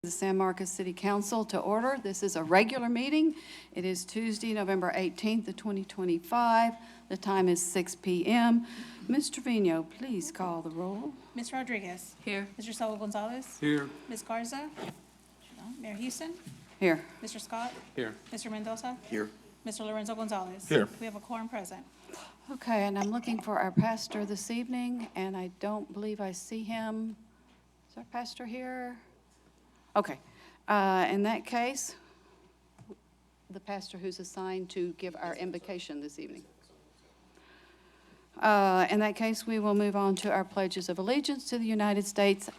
The San Marcos City Council to order. This is a regular meeting. It is Tuesday, November 18th of 2025. The time is 6 p.m. Ms. Trevino, please call the roll. Ms. Rodriguez. Here. Mr. Saul Gonzalez. Here. Ms. Garza. Mayor Houston. Here. Mr. Scott. Here. Mr. Mendoza. Here. Mr. Lorenzo Gonzalez. Here. We have a quorum present. Okay, and I'm looking for our pastor this evening, and I don't believe I see him. Is our pastor here? Okay. In that case, the pastor who's assigned to give our invocation this evening. In that case, we will move on to our pledges of allegiance to the United States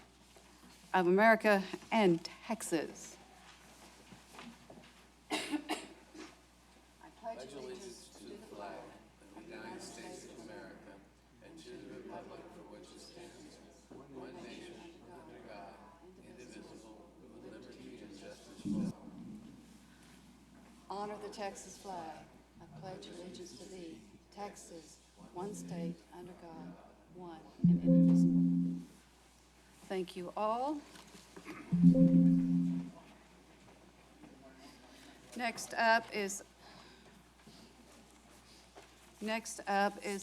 of America and Texas. I pledge allegiance to the flag of the United States of America and to the republic for which it stands, one nation, under God, indivisible, with liberty and justice for all. Honor the Texas flag. I pledge allegiance to thee, Texas, one state, under God, one and indivisible. Thank you all. Next up is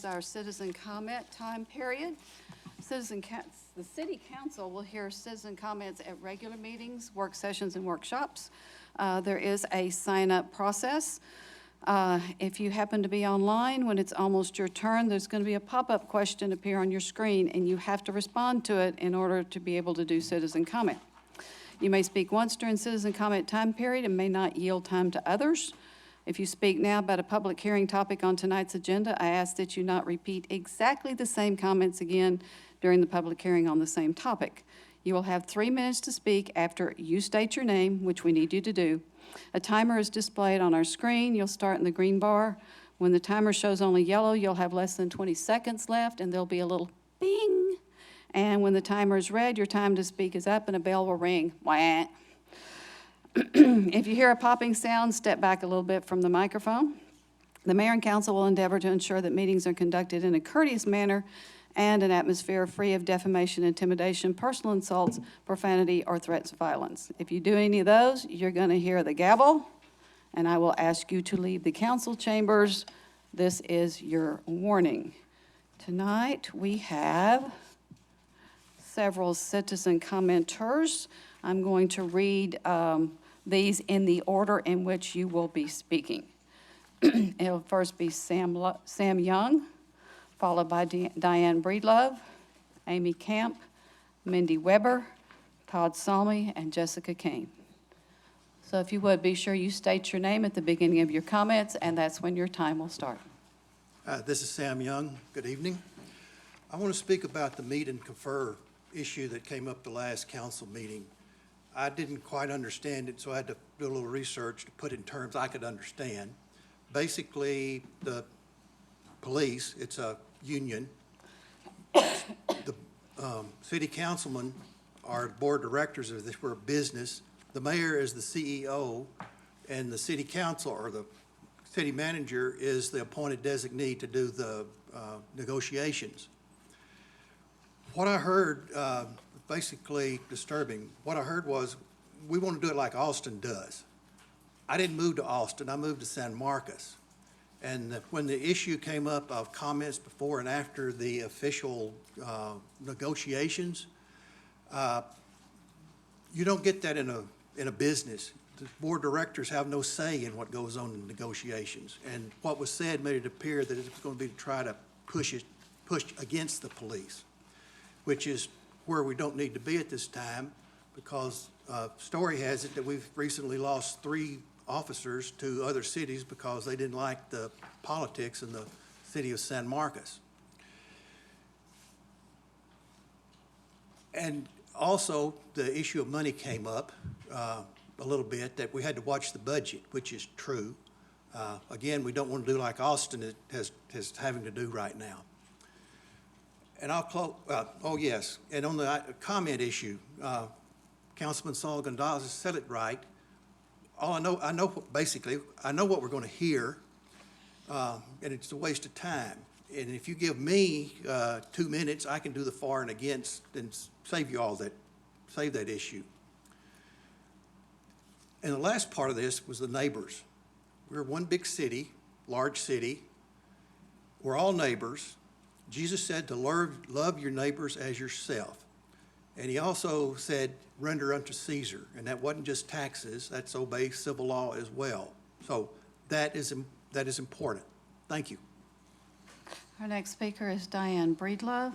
our citizen comment time period. The City Council will hear citizen comments at regular meetings, work sessions, and workshops. There is a sign-up process. If you happen to be online when it's almost your turn, there's going to be a pop-up question appear on your screen, and you have to respond to it in order to be able to do citizen comment. You may speak once during citizen comment time period and may not yield time to others. If you speak now about a public hearing topic on tonight's agenda, I ask that you not repeat exactly the same comments again during the public hearing on the same topic. You will have 3 minutes to speak after you state your name, which we need you to do. A timer is displayed on our screen. You'll start in the green bar. When the timer shows only yellow, you'll have less than 20 seconds left, and there'll be a little bing. And when the timer is red, your time to speak is up, and a bell will ring. Wah. If you hear a popping sound, step back a little bit from the microphone. The mayor and council will endeavor to ensure that meetings are conducted in a courteous manner and an atmosphere free of defamation, intimidation, personal insults, profanity, or threats of violence. If you do any of those, you're going to hear the gavel, and I will ask you to leave the council chambers. This is your warning. Tonight, we have several citizen commenters. I'm going to read these in the order in which you will be speaking. It'll first be Sam Young, followed by Diane Breedlove, Amy Camp, Mindy Weber, Todd Salmi, and Jessica Kane. So if you would, be sure you state your name at the beginning of your comments, and that's when your time will start. This is Sam Young. Good evening. I want to speak about the meet and confer issue that came up the last council meeting. I didn't quite understand it, so I had to do a little research to put it in terms I could understand. Basically, the police, it's a union. The city councilmen are board directors if this were a business. The mayor is the CEO, and the city council or the city manager is the appointed designee to do the negotiations. What I heard, basically disturbing, what I heard was, we want to do it like Austin does. I didn't move to Austin, I moved to San Marcos. And when the issue came up of comments before and after the official negotiations, you don't get that in a business. The board directors have no say in what goes on in negotiations. And what was said made it appear that it was going to be to try to push against the police, which is where we don't need to be at this time, because story has it that we've recently lost 3 officers to other cities because they didn't like the politics in the city of San Marcos. And also, the issue of money came up a little bit, that we had to watch the budget, which is true. Again, we don't want to do like Austin is having to do right now. And I'll close, oh yes, and on the comment issue, Councilman Saul Gonzalez said it right. All I know what we're going to hear, and it's a waste of time. And if you give me 2 minutes, I can do the for and against and save that issue. And the last part of this was the neighbors. We're one big city, large city. We're all neighbors. Jesus said to love your neighbors as yourself. And he also said, render unto Caesar. And that wasn't just taxes, that's obey civil law as well. So that is important. Thank you. Our next speaker is Diane Breedlove.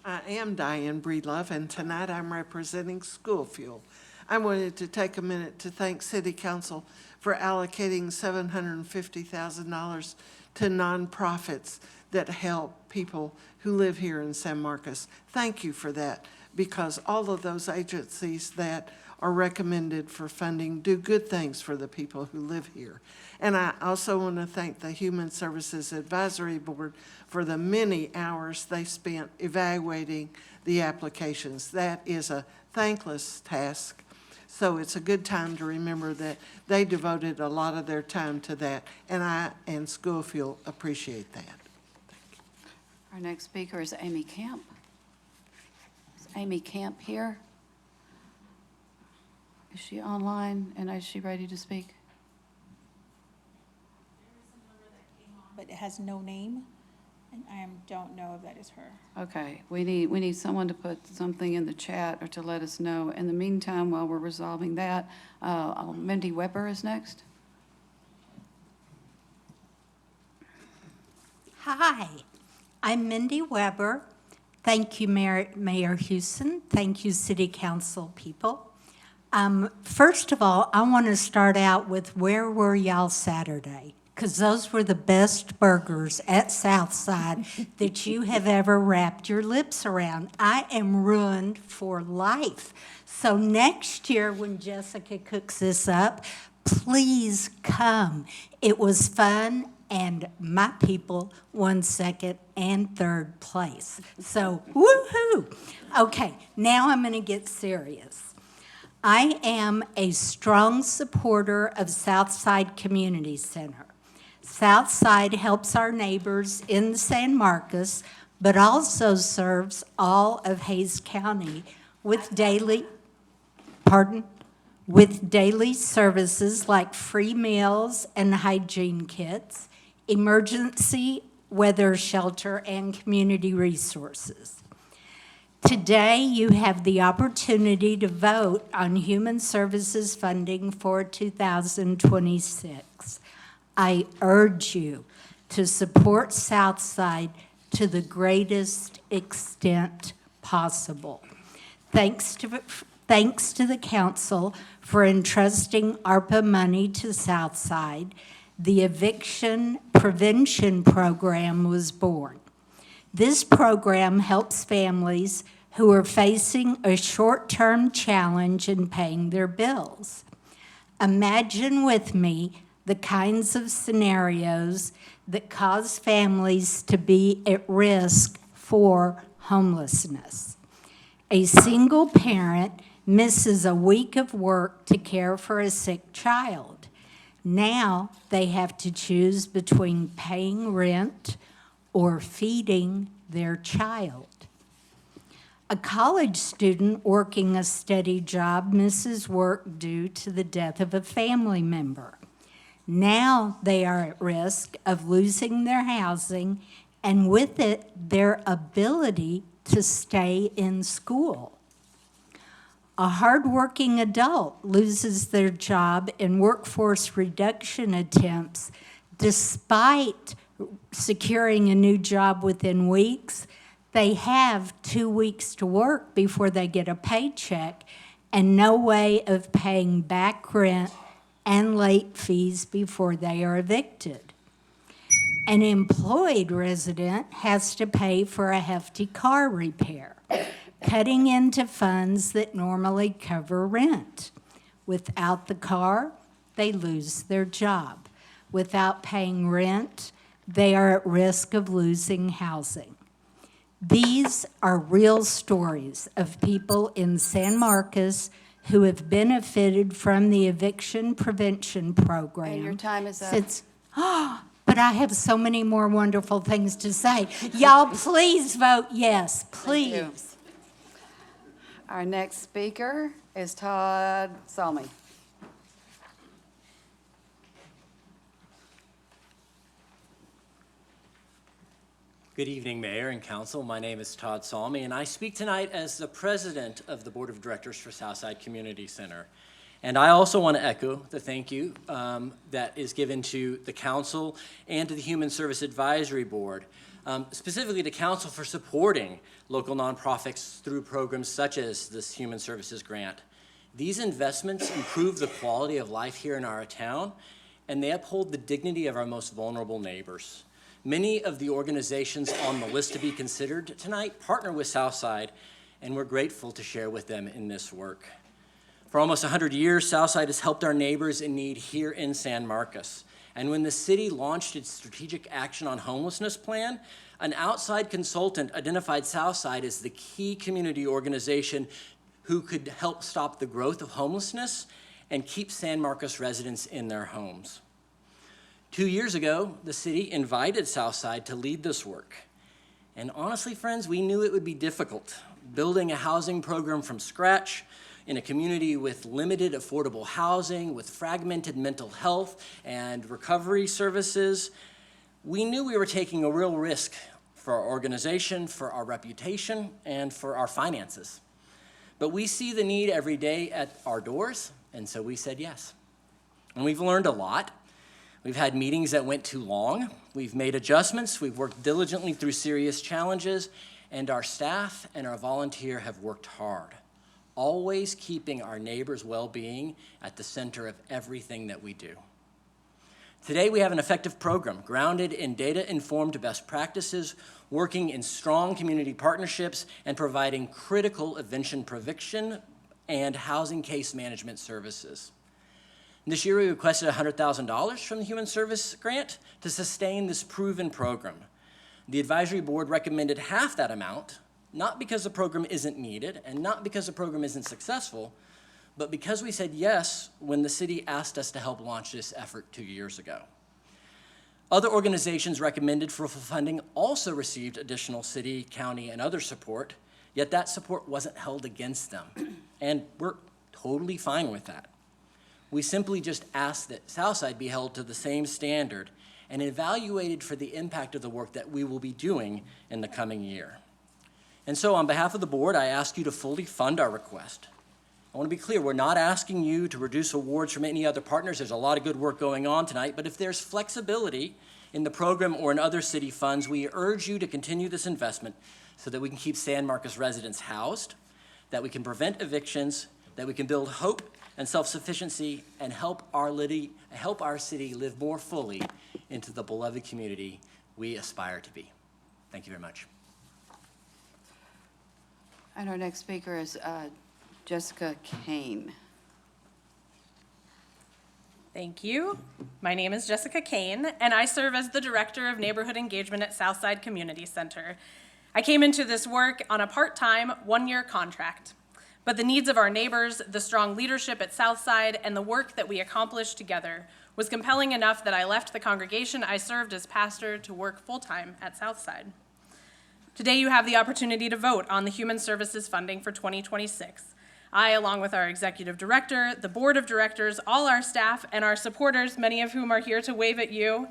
I am Diane Breedlove, and tonight I'm representing Schoolfield. I wanted to take a minute to thank City Council for allocating $750,000 to nonprofits that help people who live here in San Marcos. Thank you for that, because all of those agencies that are recommended for funding do good things for the people who live here. And I also want to thank the Human Services Advisory Board for the many hours they spent evaluating the applications. That is a thankless task. So it's a good time to remember that they devoted a lot of their time to that, and I and Schoolfield appreciate that. Our next speaker is Amy Camp. Is Amy Camp here? Is she online, and is she ready to speak? But it has no name, and I don't know if that is her. Okay, we need someone to put something in the chat or to let us know. In the meantime, while we're resolving that, Mindy Weber is next. Hi, I'm Mindy Weber. Thank you, Mayor Houston. Thank you, City Council people. First of all, I want to start out with where were y'all Saturday? Because those were the best burgers at Southside that you have ever wrapped your lips around. I am ruined for life. So next year when Jessica cooks this up, please come. It was fun, and my people won second and third place. So woohoo! Okay, now I'm going to get serious. I am a strong supporter of Southside Community Center. Southside helps our neighbors in San Marcos, but also serves all of Hays County with daily services like free meals and hygiene kits, emergency weather shelter, and community resources. Today, you have the opportunity to vote on human services funding for 2026. I urge you to support Southside to the greatest extent possible. Thanks to the council for entrusting ARPA money to Southside, the eviction prevention program was born. This program helps families who are facing a short-term challenge in paying their bills. Imagine with me the kinds of scenarios that cause families to be at risk for homelessness. A single parent misses a week of work to care for a sick child. Now they have to choose between paying rent or feeding their child. A college student working a steady job misses work due to the death of a family member. Now they are at risk of losing their housing and with it, their ability to stay in school. A hardworking adult loses their job in workforce reduction attempts despite securing a new job within weeks. They have 2 weeks to work before they get a paycheck and no way of paying back rent and late fees before they are evicted. An employed resident has to pay for a hefty car repair, cutting into funds that normally cover rent. Without the car, they lose their job. Without paying rent, they are at risk of losing housing. These are real stories of people in San Marcos who have benefited from the eviction prevention program. And your time is up. But I have so many more wonderful things to say. Y'all, please vote yes, Thank you. please. Our next speaker is Todd Salmi. Good evening, Mayor and Council. My name is Todd Salmi, and I speak tonight as the President of the Board of Directors for Southside Community Center. And I also want to echo the thank you that is given to the Council and to the Human Service Advisory Board, specifically to Council for supporting local nonprofits through programs such as this Human Services Grant. These investments improve the quality of life here in our town, and they uphold the dignity of our most vulnerable neighbors. Many of the organizations on the list to be considered tonight partner with Southside, and we're grateful to share with them in this work. For almost 100 years, Southside has helped our neighbors in need here in San Marcos. And when the city launched its Strategic Action on Homelessness plan, an outside consultant identified Southside as the key community organization who could help stop the growth of homelessness and keep San Marcos residents in their homes. 2 years ago, the city invited Southside to lead this work. And honestly, friends, we knew it would be difficult. Building a housing program from scratch in a community with limited affordable housing, with fragmented mental health and recovery services, we knew we were taking a real risk for our organization, for our reputation, and for our finances. But we see the need every day at our doors, and so we said yes. And we've learned a lot. We've had meetings that went too long. We've made adjustments. We've worked diligently through serious challenges, and our staff and our volunteer have worked hard, always keeping our neighbors' well-being at the center of everything that we do. Today, we have an effective program grounded in data-informed best practices, working in strong community partnerships, and providing critical eviction and housing case management services. This year, we requested $100,000 from the Human Service Grant to sustain this proven program. The advisory board recommended half that amount, not because the program isn't needed and not because the program isn't successful, but because we said yes when the city asked us to help launch this effort 2 years ago. Other organizations recommended for full funding also received additional city, county, and other support, yet that support wasn't held against them, and we're totally fine with that. We simply just asked that Southside be held to the same standard and evaluated for the impact of the work that we will be doing in the coming year. And so on behalf of the board, I ask you to fully fund our request. I want to be clear, we're not asking you to reduce awards from any other partners. There's a lot of good work going on tonight, but if there's flexibility in the program or in other city funds, we urge you to continue this investment so that we can keep San Marcos residents housed, that we can prevent evictions, that we can build hope and self-sufficiency, and help our city live more fully into the beloved community we aspire to be. Thank you very much. And our next speaker is Jessica Kane. Thank you. My name is Jessica Kane, and I serve as the Director of Neighborhood Engagement at Southside Community Center. I came into this work on a part-time, one-year contract. But the needs of our neighbors, the strong leadership at Southside, and the work that we accomplished together was compelling enough that I left the congregation I served as pastor to work full-time at Southside. Today, you have the opportunity to vote on the Human Services funding for 2026. I, along with our executive director, the board of directors, all our staff, and our supporters, many of whom are here to wave at you,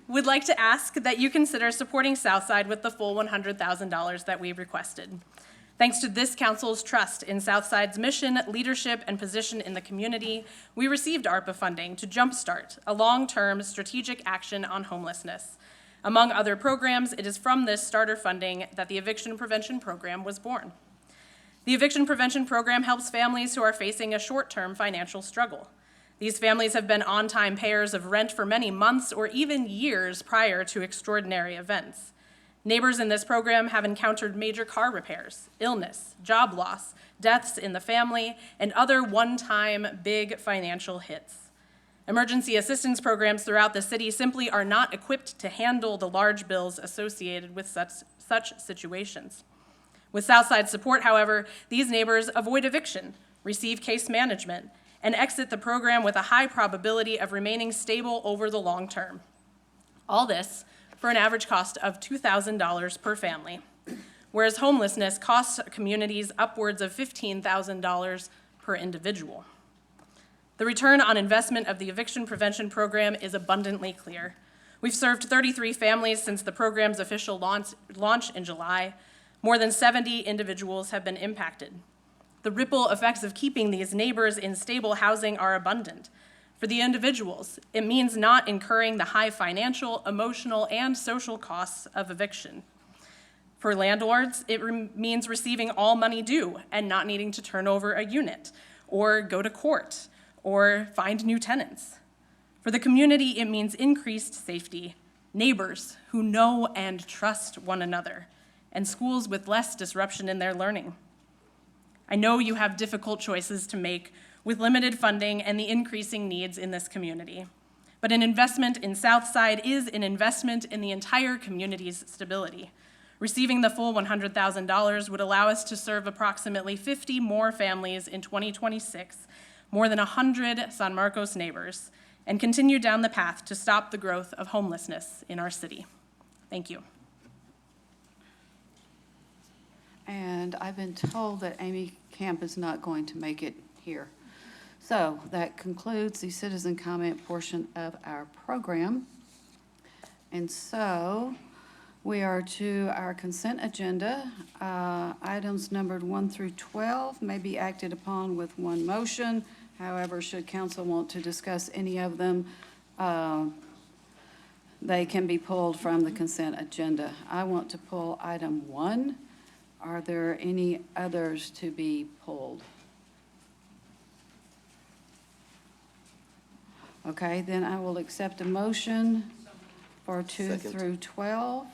would like to ask that you consider supporting Southside with the full $100,000 that we requested. Thanks to this council's trust in Southside's mission, leadership, and position in the community, we received ARPA funding to jumpstart a long-term strategic action on homelessness. Among other programs, it is from this starter funding that the Eviction Prevention Program was born. The Eviction Prevention Program helps families who are facing a short-term financial struggle. These families have been on-time payers of rent for many months or even years prior to extraordinary events. Neighbors in this program have encountered major car repairs, illness, job loss, deaths in the family, and other one-time big financial hits. Emergency assistance programs throughout the city simply are not equipped to handle the large bills associated with such situations. With Southside support, however, these neighbors avoid eviction, receive case management, and exit the program with a high probability of remaining stable over the long term. All this for an average cost of $2,000 per family. whereas homelessness costs communities upwards of $15,000 per individual. The return on investment of the eviction prevention program is abundantly clear. We've served 33 families since the program's official launch in July. More than 70 individuals have been impacted. The ripple effects of keeping these neighbors in stable housing are abundant. For the individuals, it means not incurring the high financial, emotional, and social costs of eviction. For landlords, it means receiving all money due and not needing to turn over a unit or go to court or find new tenants. For the community, it means increased safety, neighbors who know and trust one another, and schools with less disruption in their learning. I know you have difficult choices to make with limited funding and the increasing needs in this community, but an investment in Southside is an investment in the entire community's stability. Receiving the full $100,000 would allow us to serve approximately 50 more families in 2026, more than 100 San Marcos neighbors, and continue down the path to stop the growth of homelessness in our city. Thank you. And I've been told that Amy Camp is not going to make it here. So that concludes the citizen comment portion of our program. And so we are to our consent agenda. Items numbered 1 through 12 may be acted upon with one motion. However, should council want to discuss any of them, they can be pulled from the consent agenda. I want to pull item 1. Are there any others to be pulled? Okay, then I will accept a motion for 2 through 12.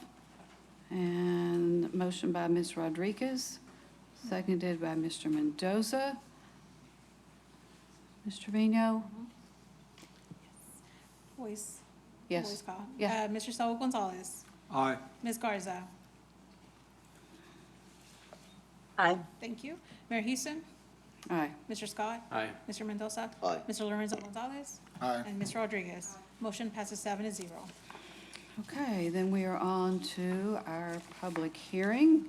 And motion by Ms. Rodriguez, seconded by Mr. Mendoza. Ms. Trevino? Voice. Yes. Voice call. Yeah. Mr. Saul Gonzalez. Aye. Ms. Garza. Aye. Thank you. Mayor Houston. Aye. Mr. Scott. Aye. Mr. Mendoza. Aye. Mr. Lorenzo Gonzalez. Aye. And Ms. Rodriguez. Motion passes 7-0. Okay, then we are on to our public hearing.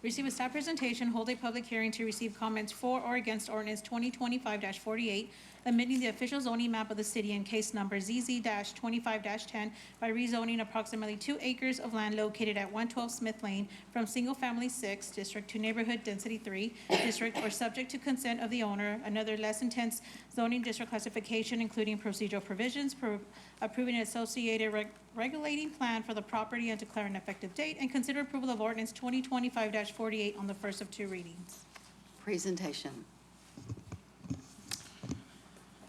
Receive a staff presentation, hold a public hearing to receive comments for or against ordinance 2025-48, amending the official zoning map of the city in case number ZZ-25-10 by rezoning approximately 2 acres of land located at 112 Smith Lane from single-family 6 district to neighborhood density 3 district, or subject to consent of the owner, another less intense zoning district classification, including procedural provisions, approving an associated regulating plan for the property and declare an effective date, and consider approval of ordinance 2025-48 on the first of 2 readings. Presentation.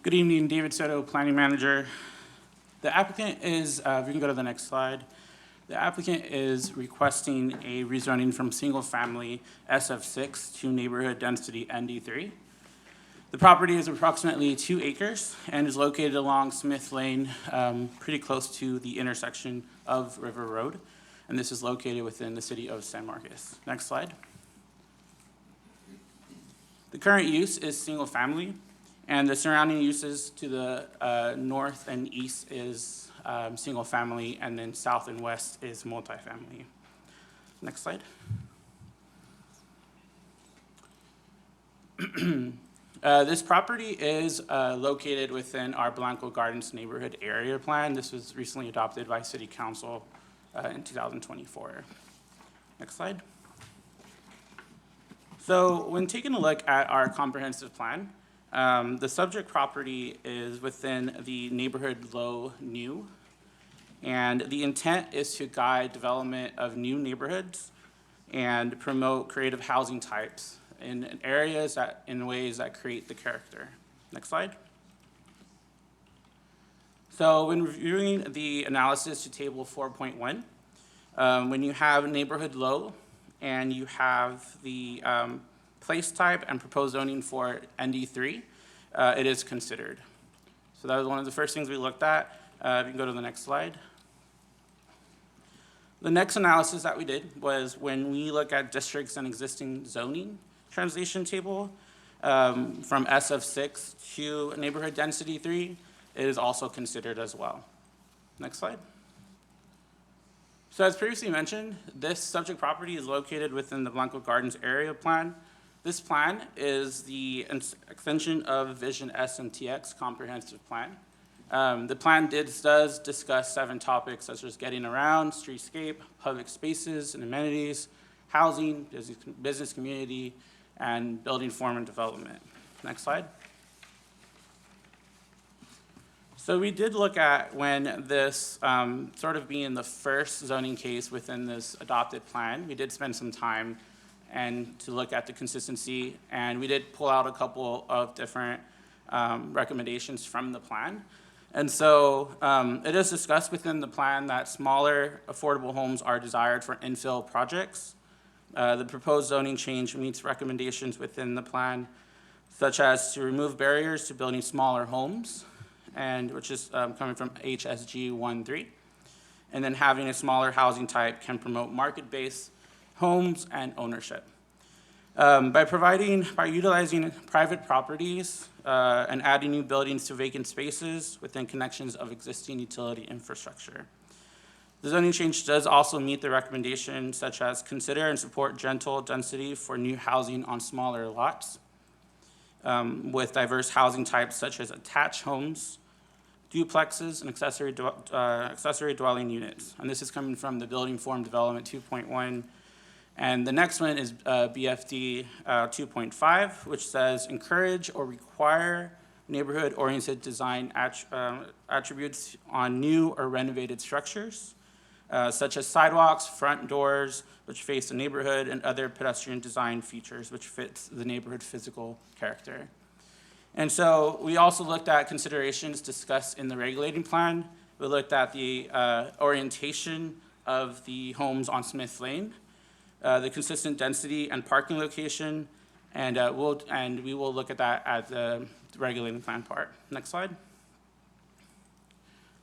Good evening, David Soto, Planning Manager. The applicant is, if we can go to the next slide. The applicant is requesting a rezoning from single-family SF6 to neighborhood density ND3. The property is approximately 2 acres and is located along Smith Lane, pretty close to the intersection of River Road. And this is located within the city of San Marcos. Next slide. The current use is single-family, and the surrounding uses to the north and east is single-family, and then south and west is multifamily. Next slide. This property is located within our Blanco Gardens neighborhood area plan. This was recently adopted by City Council in 2024. Next slide. So when taking a look at our comprehensive plan, the subject property is within the neighborhood low new, and the intent is to guide development of new neighborhoods and promote creative housing types in areas that, in ways that create the character. Next slide. So when reviewing the analysis to table 4.1, when you have neighborhood low and you have the place type and proposed zoning for ND3, it is considered. So that was one of the first things we looked at. If you can go to the next slide. The next analysis that we did was when we look at districts and existing zoning translation table from SF6 to neighborhood density 3, it is also considered as well. Next slide. So as previously mentioned, this subject property is located within the Blanco Gardens area plan. This plan is the extension of Vision SMTX comprehensive plan. The plan does discuss 7 topics such as getting around, streetscape, public spaces and amenities, housing, business community, and building form and development. Next slide. So we did look at when this sort of being the first zoning case within this adopted plan, we did spend some time and to look at the consistency, and we did pull out a couple of different recommendations from the plan. And so it is discussed within the plan that smaller affordable homes are desired for infill projects. The proposed zoning change meets recommendations within the plan, such as to remove barriers to building smaller homes, and which is coming from HSG 1.3. And then having a smaller housing type can promote market-based homes and ownership. By utilizing private properties and adding new buildings to vacant spaces within connections of existing utility infrastructure. The zoning change does also meet the recommendations such as consider and support gentle density for new housing on smaller lots with diverse housing types such as attached homes, duplexes, and accessory dwelling units. And this is coming from the Building Form Development 2.1. And the next one is BFD 2.5, which says encourage or require neighborhood-oriented design attributes on new or renovated structures, such as sidewalks, front doors, which face the neighborhood, and other pedestrian design features which fits the neighborhood physical character. And so we also looked at considerations discussed in the regulating plan. We looked at the orientation of the homes on Smith Lane, the consistent density and parking location, and we will look at that at the regulating plan part. Next slide.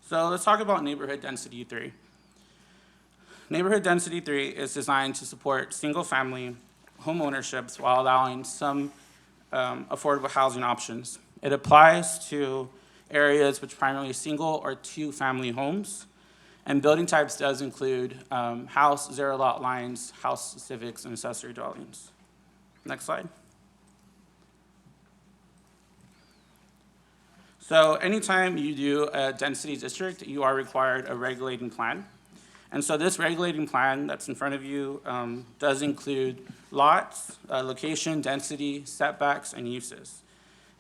So let's talk about neighborhood density 3. Neighborhood density 3 is designed to support single-family home ownerships while allowing some affordable housing options. It applies to areas with primarily single or 2-family homes, and building types does include house, zero lot lines, house civics, and accessory dwellings. Next slide. So anytime you do a density district, you are required a regulating plan. And so this regulating plan that's in front of you does include lots, location, density, setbacks, and uses.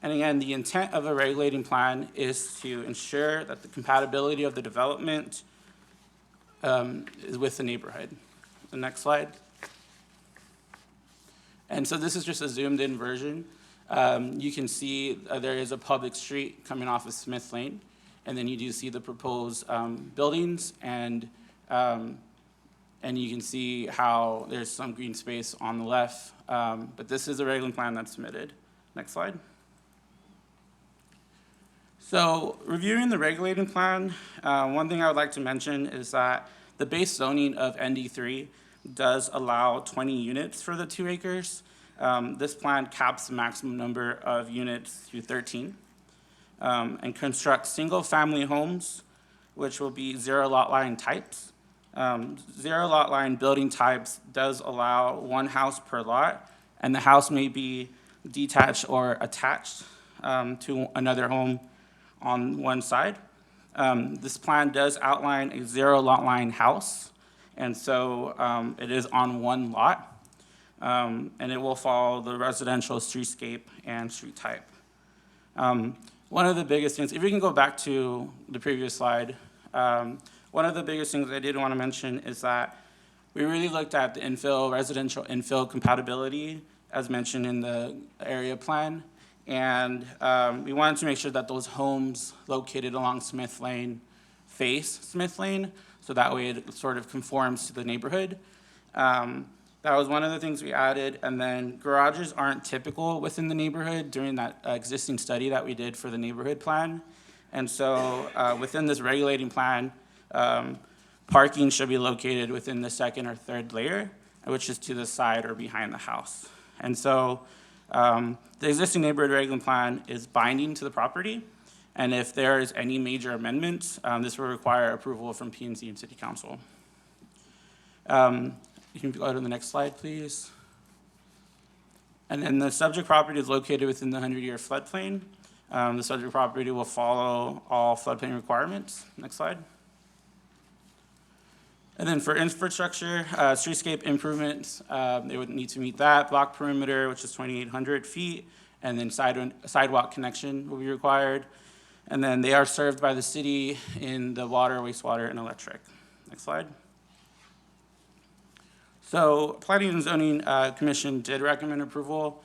And again, the intent of a regulating plan is to ensure that the compatibility of the development is with the neighborhood. The next slide. And so this is just a zoomed in version. You can see there is a public street coming off of Smith Lane, and then you do see the proposed buildings, and you can see how there's some green space on the left, but this is a regulating plan that's submitted. Next slide. So reviewing the regulating plan, one thing I would like to mention is that the base zoning of ND3 does allow 20 units for the 2 acres. This plan caps the maximum number of units to 13 and constructs single-family homes, which will be zero lot line types. Zero lot line building types does allow 1 house per lot, and the house may be detached or attached to another home on one side. This plan does outline a zero lot line house, and so it is on 1 lot, and it will follow the residential streetscape and street type. One of the biggest things, if we can go back to the previous slide, one of the biggest things I did want to mention is that we really looked at the residential infill compatibility, as mentioned in the area plan. And we wanted to make sure that those homes located along Smith Lane face Smith Lane, so that way it sort of conforms to the neighborhood. That was one of the things we added. And then garages aren't typical within the neighborhood during that existing study that we did for the neighborhood plan. And so within this regulating plan, parking should be located within the 2nd or 3rd layer, which is to the side or behind the house. And so the existing neighborhood regulating plan is binding to the property, and if there is any major amendments, this will require approval from P&Z and City Council. You can go to the next slide, please. And then the subject property is located within the 100-year floodplain. The subject property will follow all floodplain requirements. Next slide. And then for infrastructure, streetscape improvements, they would need to meet that. Block perimeter, which is 2,800 feet, and then sidewalk connection will be required. And then they are served by the city in the water, wastewater, and electric. Next slide. So Planning and Zoning Commission did recommend approval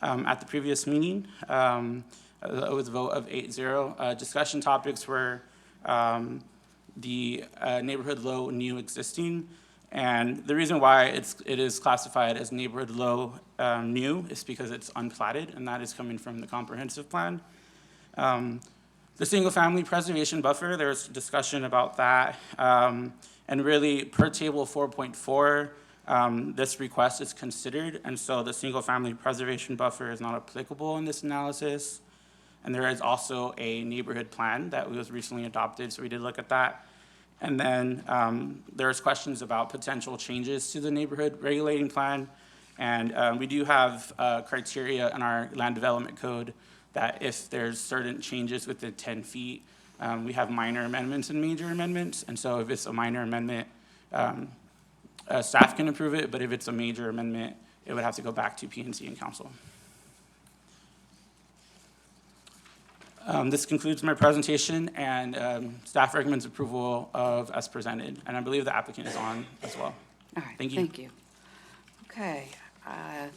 at the previous meeting with a vote of 8-0. Discussion topics were the neighborhood low, new, existing. And the reason why it is classified as neighborhood low, new is because it's unplatted, and that is coming from the comprehensive plan. The single-family preservation buffer, there's discussion about that. And really, per table 4.4, this request is considered, and so the single-family preservation buffer is not applicable in this analysis. And there is also a neighborhood plan that was recently adopted, so we did look at that. And then there's questions about potential changes to the neighborhood regulating plan. And we do have criteria in our land development code that if there's certain changes within 10 feet, we have minor amendments and major amendments. And so if it's a minor amendment, staff can approve it, but if it's a major amendment, it would have to go back to PNC and council. This concludes my presentation, and staff recommends approval of as presented. And I believe the applicant is on as well. All right, Thank you. thank you. Okay,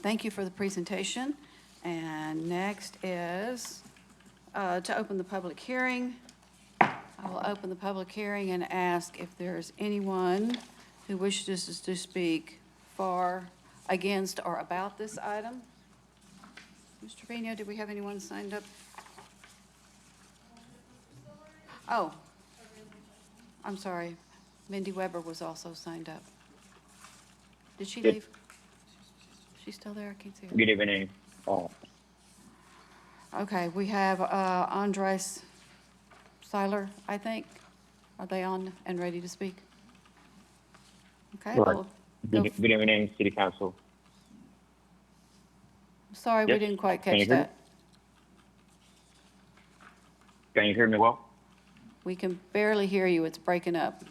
thank you for the presentation. And next is to open the public hearing. I will open the public hearing and ask if there's anyone who wishes to speak for, against, or about this item. Mr. Trevino, did we have anyone signed up? Oh, I'm sorry. Mindy Weber was also signed up. Did she Yes. leave? She's still there? I can't see her. Good evening. Okay, we have Andres Seiler, I think. Are they on and ready to speak? Okay, Sure. well, go Good evening, City Council. sorry, we Yes, didn't quite can you catch hear me? that. Can you hear me well? We can barely hear you, it's breaking up.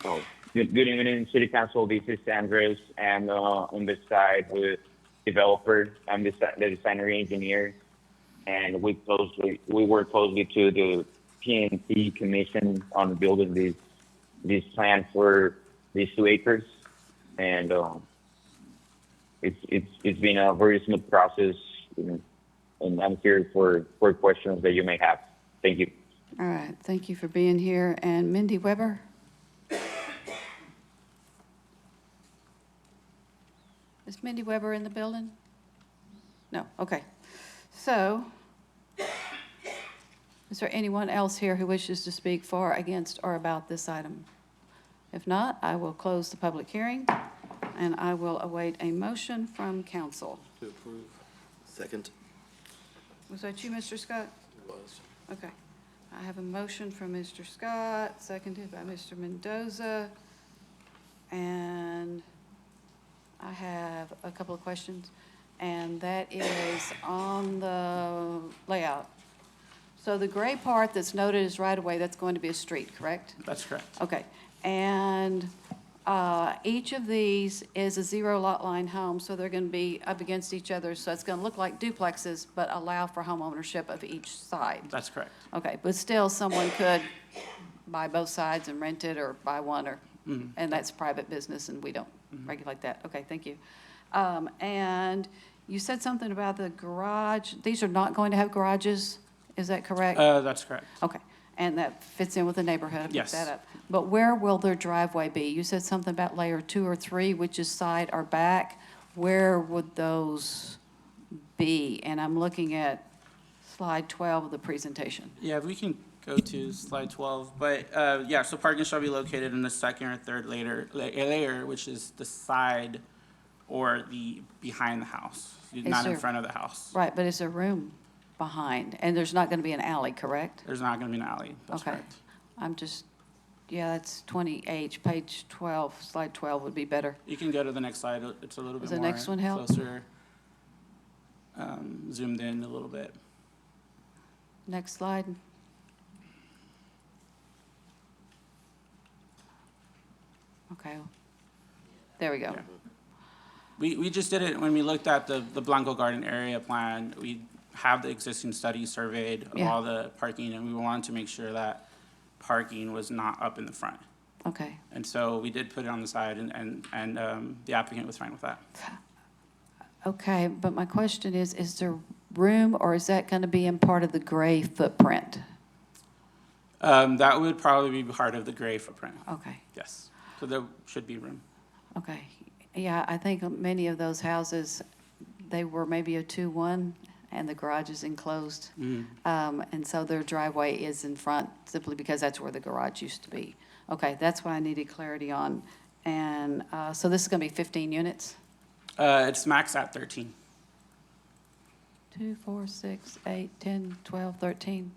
Oh, good evening, City Council. This is Andres, and on this side with developer. I'm the designer engineer, and we work closely to the PNC Commission on building this plan for these 2 acres, and it's been a very smooth process, and I'm here for questions that you may have. Thank you. All right, thank you for being here. And Mindy Weber? Is Mindy Weber in the building? No, okay. So, is there anyone else here who wishes to speak for, against, or about this item? If not, I will close the public hearing, and I will await a motion from council. To approve. Second. Was that you, Mr. Scott? It was. Okay. I have a motion from Mr. Scott, seconded by Mr. Mendoza. And I have a couple of questions, and that is on the layout. So the gray part that's noted as right-of-way, that's going to be a street, correct? That's correct. Okay. And each of these is a zero lot line home, so they're going to be up against each other. So it's going to look like duplexes, but allow for home ownership of each side. That's correct. Okay, but still, someone could buy both sides and rent it, or buy one, or, and that's private business, and we don't regulate that. Okay, thank you. And you said something about the garage. These are not going to have garages, is that correct? That's correct. Okay, and that fits in with the neighborhood. I picked Yes. that up. But where will their driveway be? You said something about layer 2 or 3, which is side or back. Where would those be? And I'm looking at slide 12 of the presentation. Yeah, we can go to slide 12, but yeah, so parking shall be located in the second or third layer, which is the side or the behind the house, not in there- front of the house. Right, but is there room behind? And there's not going to be an alley, correct? There's not gonna be an alley, that's Okay. correct. I'm just yeah, that's 20H, page 12, slide 12 would be better. You can go to the next slide. It's a little Does bit the more next one help? closer, zoomed in a little bit. Next slide. Okay, there we go. Yeah. We just did it when we looked at the Blanco Garden area plan. We have the existing study surveyed of Yeah. all the parking, and we wanted to make sure that parking was not up in the front. Okay, And so we did put it on the side, and the applicant was fine with that. okay, but my question is there room, or is that going to be in part of the gray footprint? That would probably be part of the gray footprint, Okay, yes. So there should be room. okay. Yeah, I think many of those houses, they were maybe a 2-1, and the garage is enclosed. And so their driveway is in front simply because that's where the garage used to be. Okay, that's what I needed clarity on. And so this is going to be 15 units? It's maxed at 13. 2, 4, 6, 8, 10, 12, 13.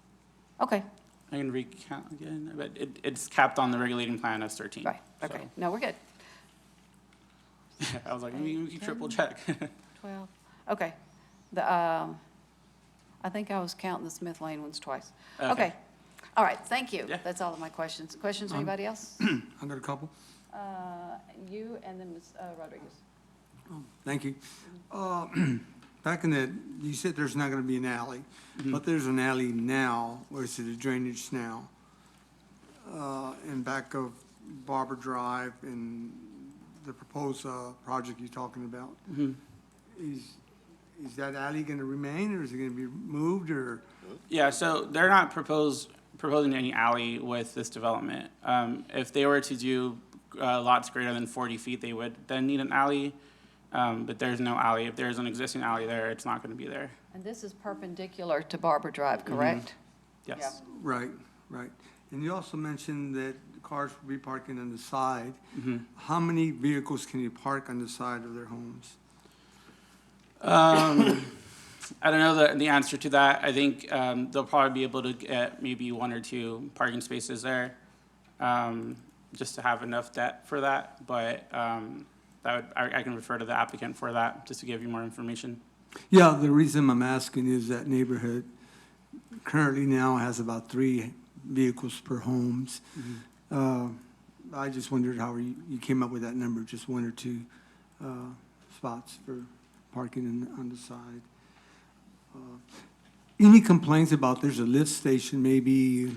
Okay, I can recount again, but it's capped on the regulating plan as 13. right, okay. So, No, we're good. I was like, we can triple check. 12, okay. I think I was counting the Smith Lane ones twice. Okay, all right, thank you. Yeah. That's all of my questions. Questions, from anybody else? I got a couple. You and then Ms. Rodriguez. Thank you. Back in the, you said there's not gonna be an alley, but there's an alley now, or is it a drainage now? In back of Barber Drive and the proposed, project you're talking about. Is that alley gonna remain, or is it gonna be moved, or? Yeah, so they're not proposing any alley with this development. If they were to do lots greater than 40 feet, they would then need an alley. But there's no alley. If there's an existing alley there, it's not going to be there. And this is perpendicular to Barber Drive, correct? Yes. Right, right. And you also mentioned that cars will be parking on the side. How many vehicles can you park on the side of their homes? I don't know the answer to that. I think they'll probably be able to get maybe 1 or 2 parking spaces there, just to have enough depth for that. But I can refer to the applicant for that, just to give you more information. Yeah, the reason I'm asking is that neighborhood currently now has about 3 vehicles per homes. I just wondered how you came up with that number, just 1 or 2 spots for parking on the side. Any complaints about there's a lift station maybe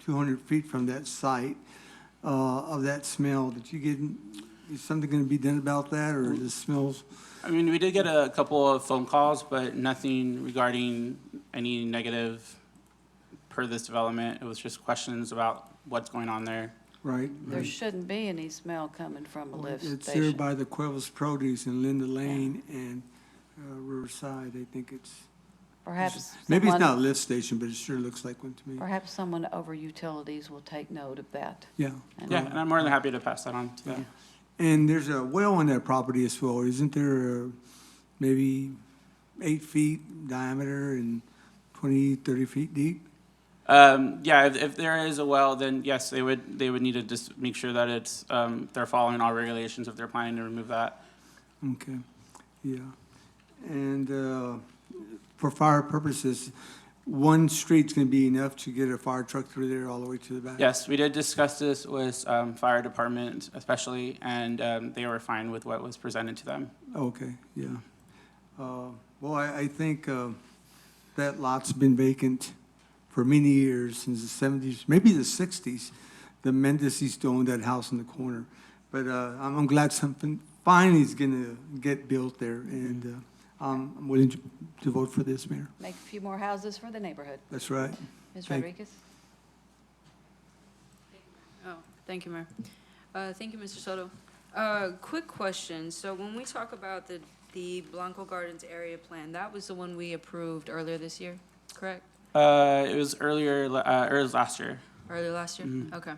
200 feet from that site of that smell that you get? Is something going to be done about that, or the smells? I mean, we did get a couple of phone calls, but nothing regarding any negative per this development. It was just questions about what's going on there. Right? There shouldn't be any smell coming from a lift It's there station. by the Cuevas Produce in Linda Lane and Riverside. I think it's, Perhaps maybe it's someone- not a lift station, but it sure looks like one to me. Perhaps someone over utilities will take note of that. Yeah. Yeah, and I'm more than happy to pass that on to them. And there's a well on that property as well. Isn't there maybe 8 feet diameter and 20, 30 feet deep? Yeah, if there is a well, then yes, they would need to just make sure that it's, they're following all regulations if they're planning to remove that. Okay, yeah. And for fire purposes, one street's gonna be enough to get a fire truck through there all the way to the back? Yes, we did discuss this with fire department especially, and they were fine with what was presented to them. Okay, yeah. Well, I think that lot's been vacant for many years, since the 70s, maybe the 60s. The Mendes used to own that house in the corner. But I'm glad something finally is gonna get built there, and I'm willing to vote for this, Mayor. Make a few more houses for the neighborhood. That's right. Ms. Thank- Rodriguez? Oh, thank you, Mayor. Thank you, Mr. Soto. Quick question. So when we talk about the Blanco Gardens area plan, that was the one we approved earlier this year, correct? It was earlier, it was last year. Earlier last year? Okay.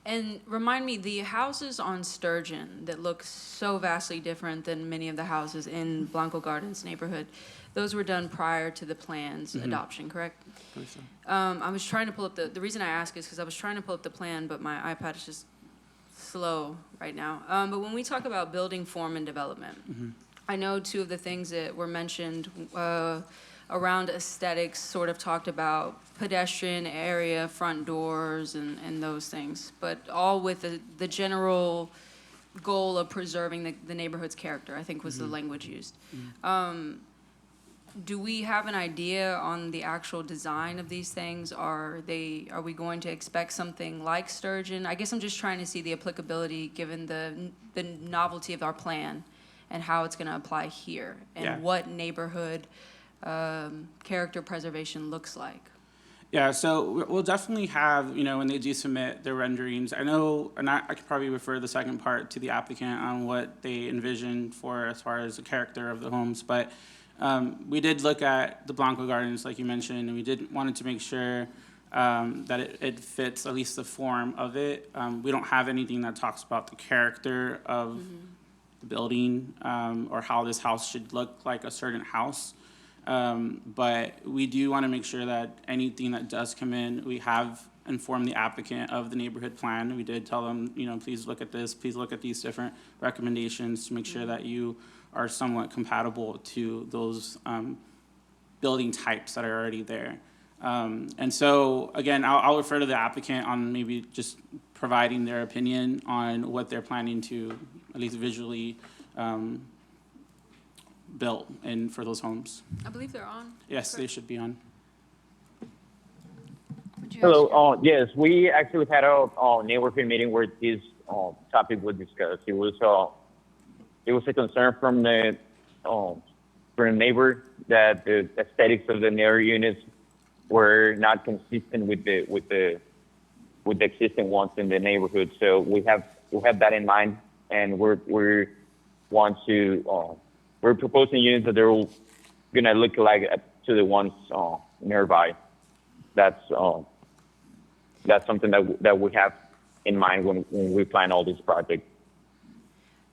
And remind me, the houses on Sturgeon that look so vastly different than many of the houses in Blanco Gardens neighborhood, those were done prior to the plan's adoption, correct? I was trying to pull up the reason I ask is because I was trying to pull up the plan, but my iPad is just slow right now. But when we talk about building form and development, I know two of the things that were mentioned around aesthetics sort of talked about pedestrian area, front doors, and those things, but all with the general goal of preserving the neighborhood's character, I think was the language used. Do we have an idea on the actual design of these things? Are we going to expect something like Sturgeon? I guess I'm just trying to see the applicability, given the novelty of our plan and how it's gonna apply here, and Yeah. what neighborhood character preservation looks like. Yeah, so we'll definitely have, when they do submit their renderings, I know, and I could probably refer the second part to the applicant on what they envision for as far as the character of the homes, but we did look at the Blanco Gardens, like you mentioned, and we wanted to make sure that it fits at least the form of it. We don't have anything that talks about the character of the building or how this house should look like a certain house. But we do want to make sure that anything that does come in, we have informed the applicant of the neighborhood plan. We did tell them, please look at this, please look at these different recommendations to make sure that you are somewhat compatible to those building types that are already there. And so, again, I'll refer to the applicant on maybe just providing their opinion on what they're planning to, at least visually, built and for those homes. I believe they're on. Yes, they should be on. Would you Hello. Yes, we actually had a neighborhood meeting where this topic was discussed. It was a concern from the neighbor that the aesthetics of the newer units were not consistent with the existing ones in the neighborhood. So we have that in mind, and we're proposing units that they're gonna look like to the ones nearby. That's something that we have in mind when we plan all these projects.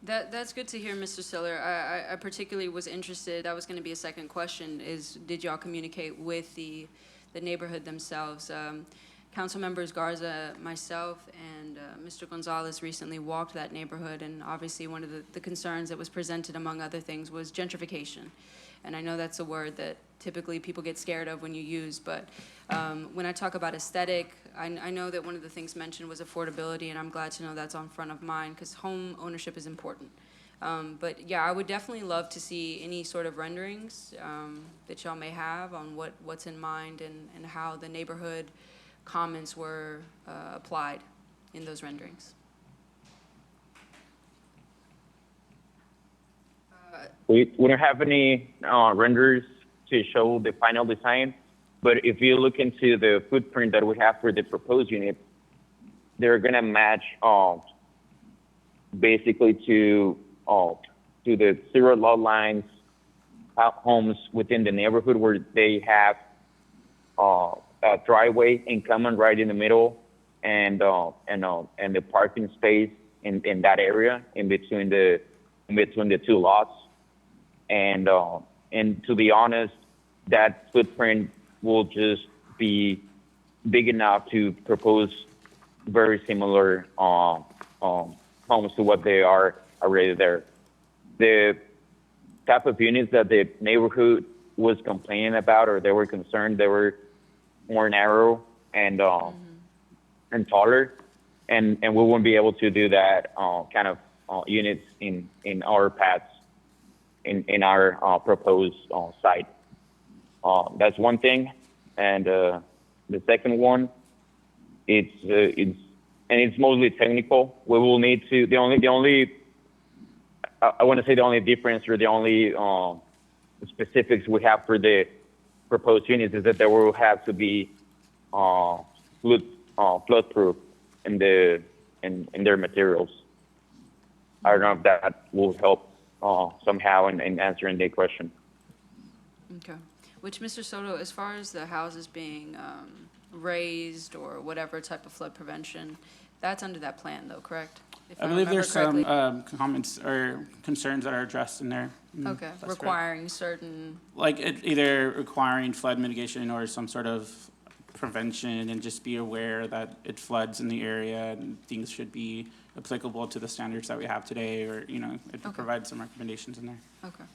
That's good to hear, Mr. Siller. I particularly was interested, that was gonna be a second question, is did y'all communicate with the neighborhood themselves? Council members Garza, myself, and Mr. Gonzalez recently walked that neighborhood, and obviously one of the concerns that was presented, among other things, was gentrification. And I know that's a word that typically people get scared of when you use, but when I talk about aesthetic, I know that one of the things mentioned was affordability, and I'm glad to know that's on front of mind, because home ownership is important. But yeah, I would definitely love to see any sort of renderings that y'all may have on what's in mind and how the neighborhood comments were applied in those renderings. We don't have any renders to show the final design, but if you look into the footprint that we have for the proposed unit, they're gonna match basically to the zero lot lines homes within the neighborhood where they have a driveway in common right in the middle, and the parking space in that area in between the two lots. And to be honest, that footprint will just be big enough to propose very similar homes to what they are already there. The type of units that the neighborhood was complaining about, or they were concerned, they were more narrow and taller, and we won't be able to do that kind of units in our paths in our proposed site. That's one thing, and the second one, it's mostly technical. We will need to the only I want to say the only difference, or the only specifics we have for the proposed units is that they will have to be flood-proof in their materials. I don't know if that will help somehow in answering the question. Okay. Which, Mr. Soto, as far as the houses being raised or whatever type of flood prevention, That's under that plan, though, correct? If I believe remember there's some correctly. comments or concerns that are addressed in there. Okay, That's correct. requiring certain, Like either requiring flood mitigation or some sort of prevention, and just be aware that it floods in the area and things should be applicable to the standards that we have today, or, it Okay. provides some recommendations in there. okay.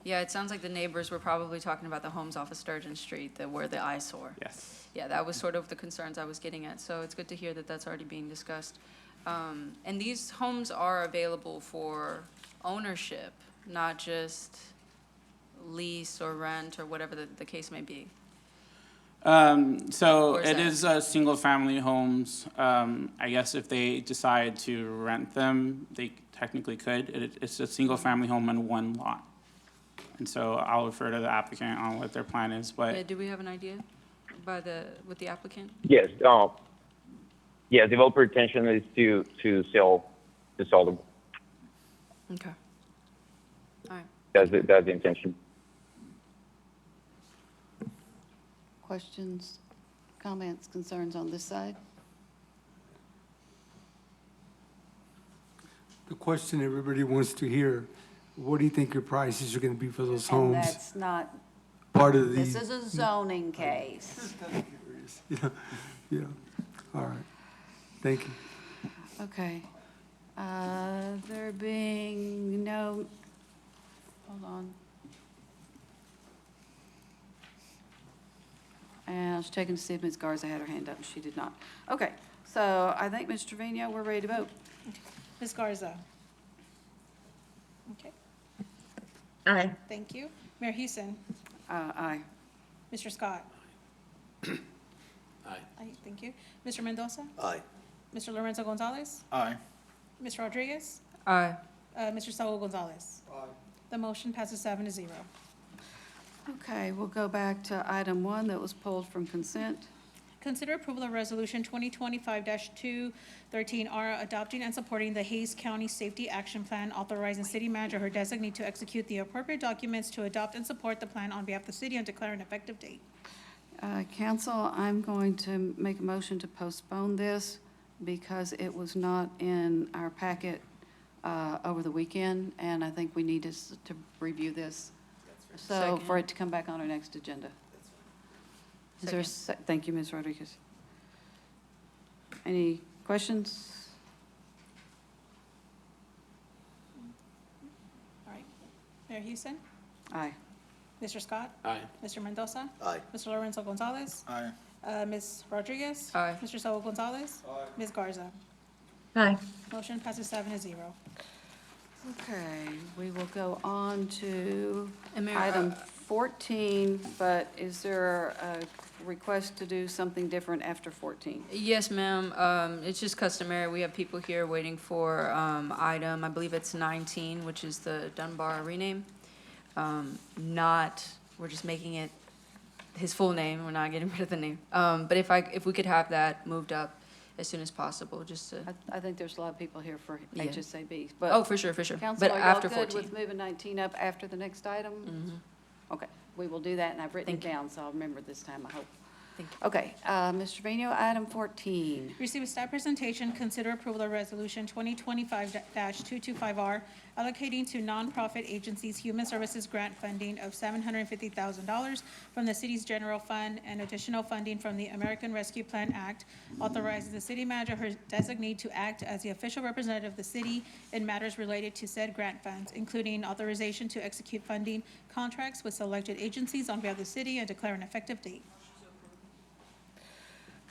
Yeah, it sounds like the neighbors were probably talking about the homes off of Sturgeon Street, where the eyesore. Yes. Yeah, that was sort of the concerns I was getting at, so it's good to hear that that's already being discussed. And these homes are available for ownership, not just lease or rent or whatever the case may be. So Or is it that- is single-family homes. I guess if they decide to rent them, they technically could. It's a single-family home on one lot. And so I'll refer to the applicant on what their plan is, Yeah, but do we have an idea with the applicant? Yes, yeah, developer intention is to sell them. Okay. All right. That's the intention. Questions, comments, concerns on this side? The question everybody wants to hear, what do you think your prices are gonna be for those And homes? that's not, Part of the. this is a zoning case. Yeah, yeah, all right, thank you. Okay. There being no, hold on. And I was checking to see if Ms. Garza had her hand up, and she did not. Okay, so I think, Ms. Trevino, we're ready to vote. Ms. Garza. Okay, Aye. thank you. Mayor Houston. Aye. Mr. Scott. Aye. Aye, thank you. Mr. Mendoza. Aye. Mr. Lorenzo Gonzalez. Aye. Ms. Rodriguez. Aye. Mr. Saul Gonzalez. The motion passes 7-0. Okay, we'll go back to item 1 that was pulled from consent. Consider approval of Resolution 2025-213R, adopting and supporting the Hayes County Safety Action Plan, authorizing city manager or designee to execute the appropriate documents to adopt and support the plan on behalf of the city and declare an effective date. Council, I'm going to make a motion to postpone this because it was not in our packet over the weekend, and I think we need to review this. So for it to come back on our next agenda. Is there, thank you, Ms. Rodriguez. Any questions? All right. Mayor Houston. Aye. Mr. Scott. Aye. Mr. Mendoza. Aye. Mr. Lorenzo Gonzalez. Aye. Ms. Rodriguez. Aye. Mr. Saul Gonzalez. Ms. Garza. Aye. Motion passes 7-0. Okay, we will go on to And Mayor, item 14, but is there a request to do something different after 14? Yes, ma'am. It's just customary. We have people here waiting for item, I believe it's 19, which is the Dunbar rename. We're just making it his full name. We're not getting rid of the name. But if we could have that moved up as soon as possible, just to, I think there's a lot of people here for Yeah. HSAB. oh, But for sure. Council, But are y'all after good 14. with moving 19 up after the next item? Mhm. Okay, we will do that, and I've written it Thank you. down, so I'll remember this time, I hope. Thank you. Okay, Mr. Trevino, item 14. Receive a staff presentation, consider approval of Resolution 2025-225R, allocating to nonprofit agencies human services grant funding of $750,000 from the city's general fund and additional funding from the American Rescue Plan Act, authorizes the city manager or designee to act as the official representative of the city in matters related to said grant funds, including authorization to execute funding contracts with selected agencies on behalf of the city and declare an effective date.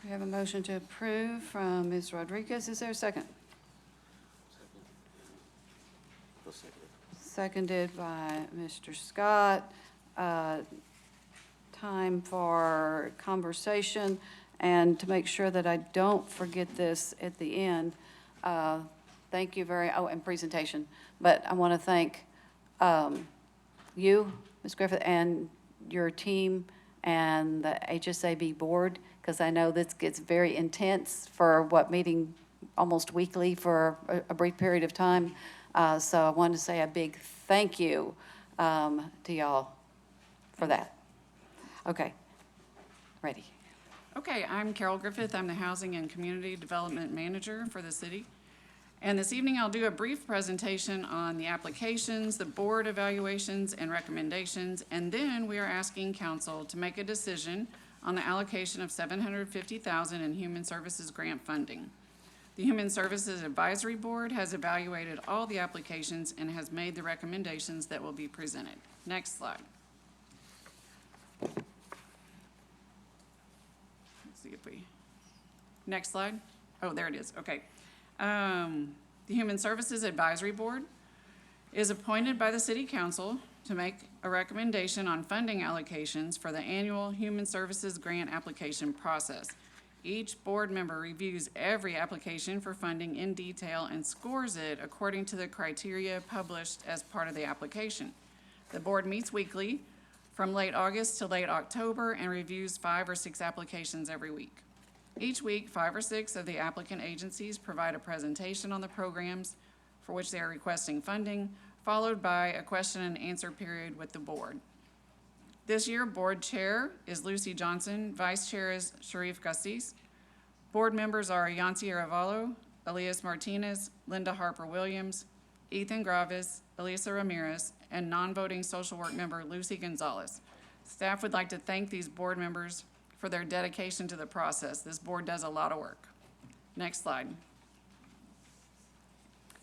We have a motion to approve from Ms. Rodriguez. Is there a second? Seconded by Mr. Scott. Time for conversation, and to make sure that I don't forget this at the end, thank you and presentation. But I want to thank you, Ms. Griffith, and your team and the HSAB board, because I know this gets very intense for meeting almost weekly for a brief period of time. So I wanted to say a big thank you to y'all for that. Okay, ready. Okay, I'm Carol Griffith. I'm the Housing and Community Development Manager for the city. And this evening, I'll do a brief presentation on the applications, the board evaluations and recommendations, and then we are asking council to make a decision on the allocation of $750,000 in Human Services grant funding. The Human Services Advisory Board has evaluated all the applications and has made the recommendations that will be presented. Next slide. Let's see if we, next slide. Oh, there it is, okay. The Human Services Advisory Board is appointed by the City Council to make a recommendation on funding allocations for the annual Human Services grant application process. Each board member reviews every application for funding in detail and scores it according to the criteria published as part of the application. The board meets weekly from late August to late October and reviews 5 or 6 applications every week. Each week, 5 or 6 of the applicant agencies provide a presentation on the programs for which they are requesting funding, followed by a question and answer period with the board. This year, board chair is Lucy Johnson, vice chair is Sharif Gassis. Board members are Yancy Arevalo, Elias Martinez, Linda Harper Williams, Ethan Gravis, Elisa Ramirez, and non-voting social work member Lucy Gonzalez. Staff would like to thank these board members for their dedication to the process. This board does a lot of work. Next slide.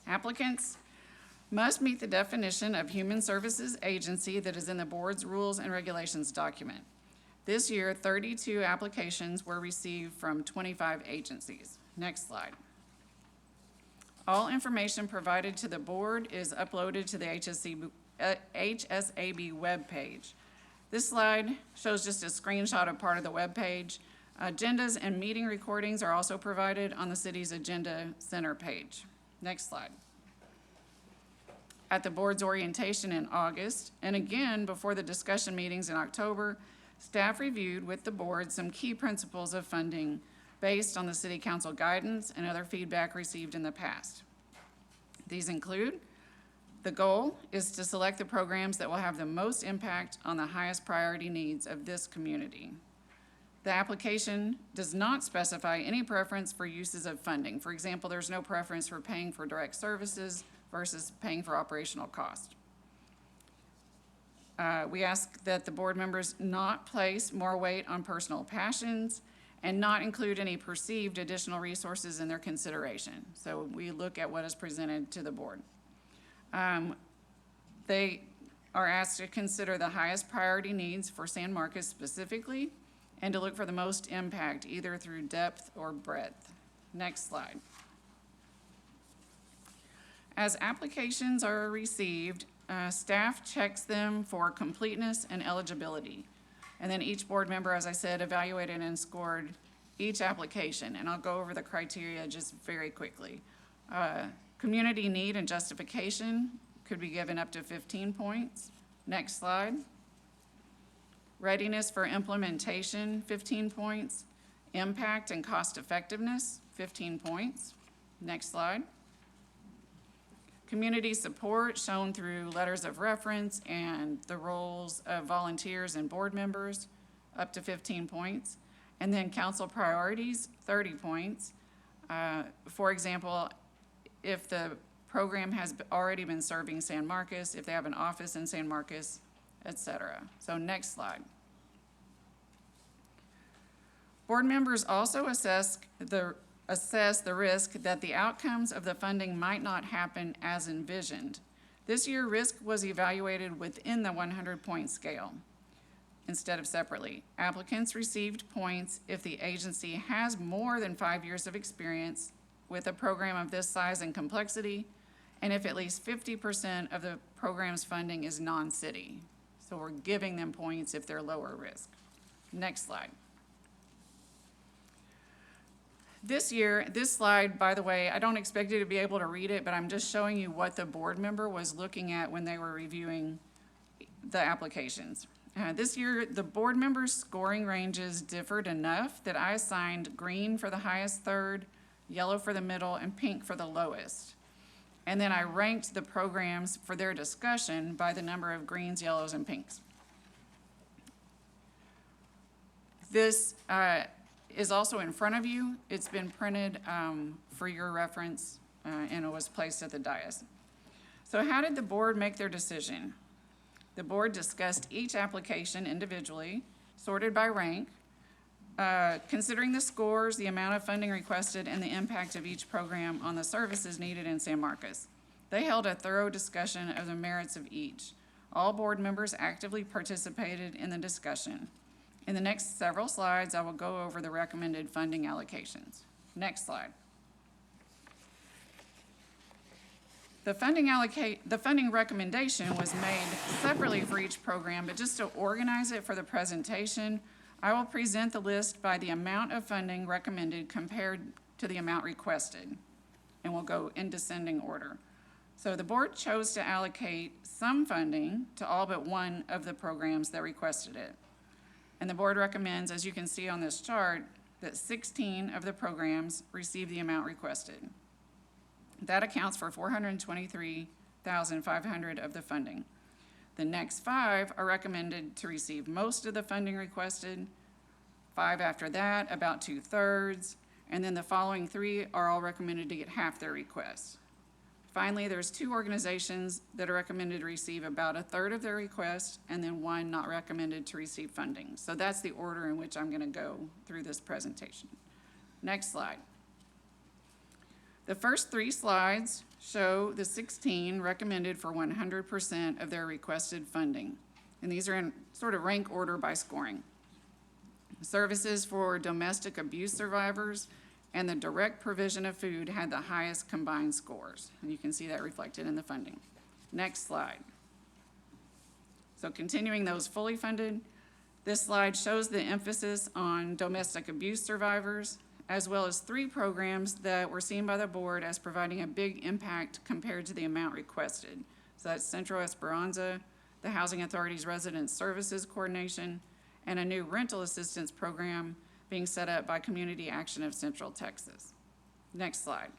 Applicants must meet the definition of human services agency that is in the board's rules and regulations document. This year, 32 applications were received from 25 agencies. Next slide. All information provided to the board is uploaded to the HSAB webpage. This slide shows just a screenshot of part of the webpage. Agendas and meeting recordings are also provided on the city's Agenda Center page. Next slide. At the board's orientation in August, and again before the discussion meetings in October, staff reviewed with the board some key principles of funding based on the City Council guidance and other feedback received in the past. These include: the goal is to select the programs that will have the most impact on the highest priority needs of this community. The application does not specify any preference for uses of funding. For example, there's no preference for paying for direct services versus paying for operational cost. We ask that the board members not place more weight on personal passions and not include any perceived additional resources in their consideration. So we look at what is presented to the board. They are asked to consider the highest priority needs for San Marcos specifically and to look for the most impact either through depth or breadth. Next slide. As applications are received, staff checks them for completeness and eligibility. And then each board member, as I said, evaluated and scored each application. And I'll go over the criteria just very quickly. Community need and justification could be given up to 15 points. Next slide. Readiness for implementation, 15 points. Impact and cost effectiveness, 15 points. Next slide. Community support shown through letters of reference and the roles of volunteers and board members, up to 15 points. And then council priorities, 30 points. For example, if the program has already been serving San Marcos, if they have an office in San Marcos, et cetera. So next slide. Board members also assess the risk that the outcomes of the funding might not happen as envisioned. This year, risk was evaluated within the 100-point scale instead of separately. Applicants received points if the agency has more than 5 years of experience with a program of this size and complexity, and if at least 50% of the program's funding is non-city. So we're giving them points if they're lower risk. Next slide. This year, this slide, by the way, I don't expect you to be able to read it, but I'm just showing you what the board member was looking at when they were reviewing the applications. This year, the board members' scoring ranges differed enough that I assigned green for the highest third, yellow for the middle, and pink for the lowest. And then I ranked the programs for their discussion by the number of greens, yellows, and pinks. This is also in front of you. It's been printed for your reference, and it was placed at the dais. So how did the board make their decision? The board discussed each application individually, sorted by rank, considering the scores, the amount of funding requested, and the impact of each program on the services needed in San Marcos. They held a thorough discussion of the merits of each. All board members actively participated in the discussion. In the next several slides, I will go over the recommended funding allocations. Next slide. The funding recommendation was made separately for each program, but just to organize it for the presentation, I will present the list by the amount of funding recommended compared to the amount requested, and we'll go in descending order. So the board chose to allocate some funding to all but one of the programs that requested it. And the board recommends, as you can see on this chart, that 16 of the programs receive the amount requested. That accounts for $423,500 of the funding. The next 5 are recommended to receive most of the funding requested, 5 after that, about 2/3, and then the following 3 are all recommended to get half their request. Finally, there's 2 organizations that are recommended to receive about 1/3 of their request, and then 1 not recommended to receive funding. So that's the order in which I'm going to go through this presentation. Next slide. The first 3 slides show the 16 recommended for 100% of their requested funding. And these are in sort of rank order by scoring. Services for domestic abuse survivors and the direct provision of food had the highest combined scores. And you can see that reflected in the funding. Next slide. So continuing those fully funded, this slide shows the emphasis on domestic abuse survivors, as well as 3 programs that were seen by the board as providing a big impact compared to the amount requested. So that's Centro Esperanza, the Housing Authority's Resident Services Coordination, and a new rental assistance program being set up by Community Action of Central Texas. Next slide.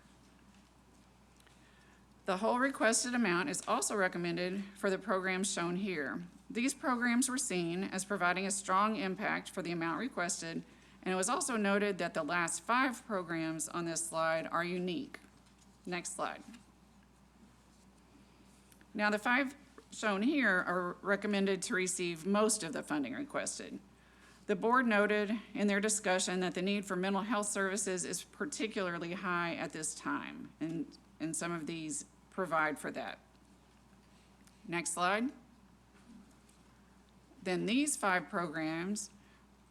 The whole requested amount is also recommended for the programs shown here. These programs were seen as providing a strong impact for the amount requested, and it was also noted that the last 5 programs on this slide are unique. Next slide. Now, the 5 shown here are recommended to receive most of the funding requested. The board noted in their discussion that the need for mental health services is particularly high at this time, and some of these provide for that. Next slide. Then these 5 programs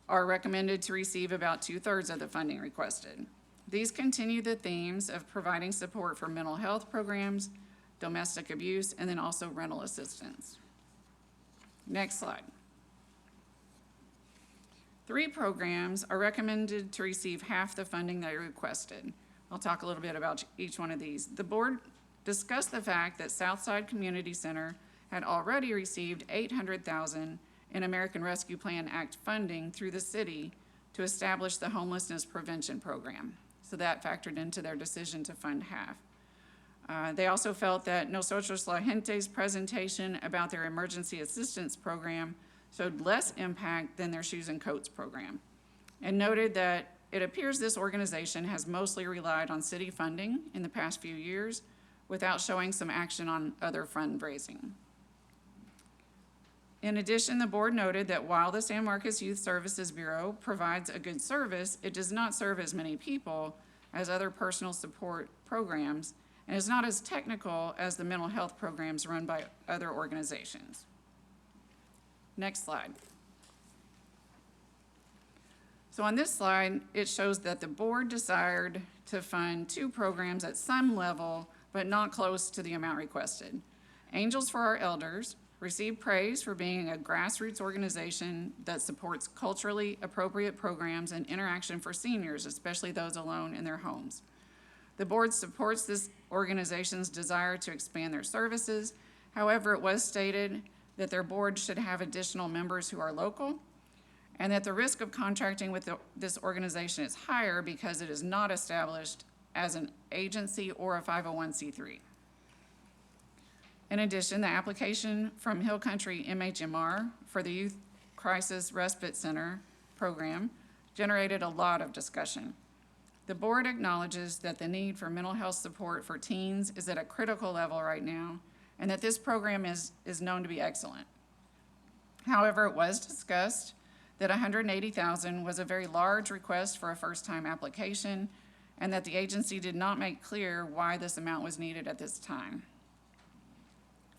are recommended to receive about 2/3 of the funding requested. These continue the themes of providing support for mental health programs, domestic abuse, and then also rental assistance. Next slide. 3 programs are recommended to receive half the funding they requested. I'll talk a little bit about each one of these. The board discussed the fact that Southside Community Center had already received $800,000 in American Rescue Plan Act funding through the city to establish the homelessness prevention program. So that factored into their decision to fund half. They also felt that Nosotros La Gente's presentation about their emergency assistance program showed less impact than their Shoes and Coats program, and noted that it appears this organization has mostly relied on city funding in the past few years without showing some action on other fundraising. In addition, the board noted that while the San Marcos Youth Services Bureau provides a good service, it does not serve as many people as other personal support programs and is not as technical as the mental health programs run by other organizations. Next slide. So on this slide, it shows that the board desired to fund 2 programs at some level, but not close to the amount requested. Angels for Our Elders received praise for being a grassroots organization that supports culturally appropriate programs and interaction for seniors, especially those alone in their homes. The board supports this organization's desire to expand their services. However, it was stated that their board should have additional members who are local, and that the risk of contracting with this organization is higher because it is not established as an agency or a 501c3. In addition, the application from Hill Country MHMR for the Youth Crisis Respite Center program generated a lot of discussion. The board acknowledges that the need for mental health support for teens is at a critical level right now, and that this program is known to be excellent. However, it was discussed that $180,000 was a very large request for a first-time application, and that the agency did not make clear why this amount was needed at this time.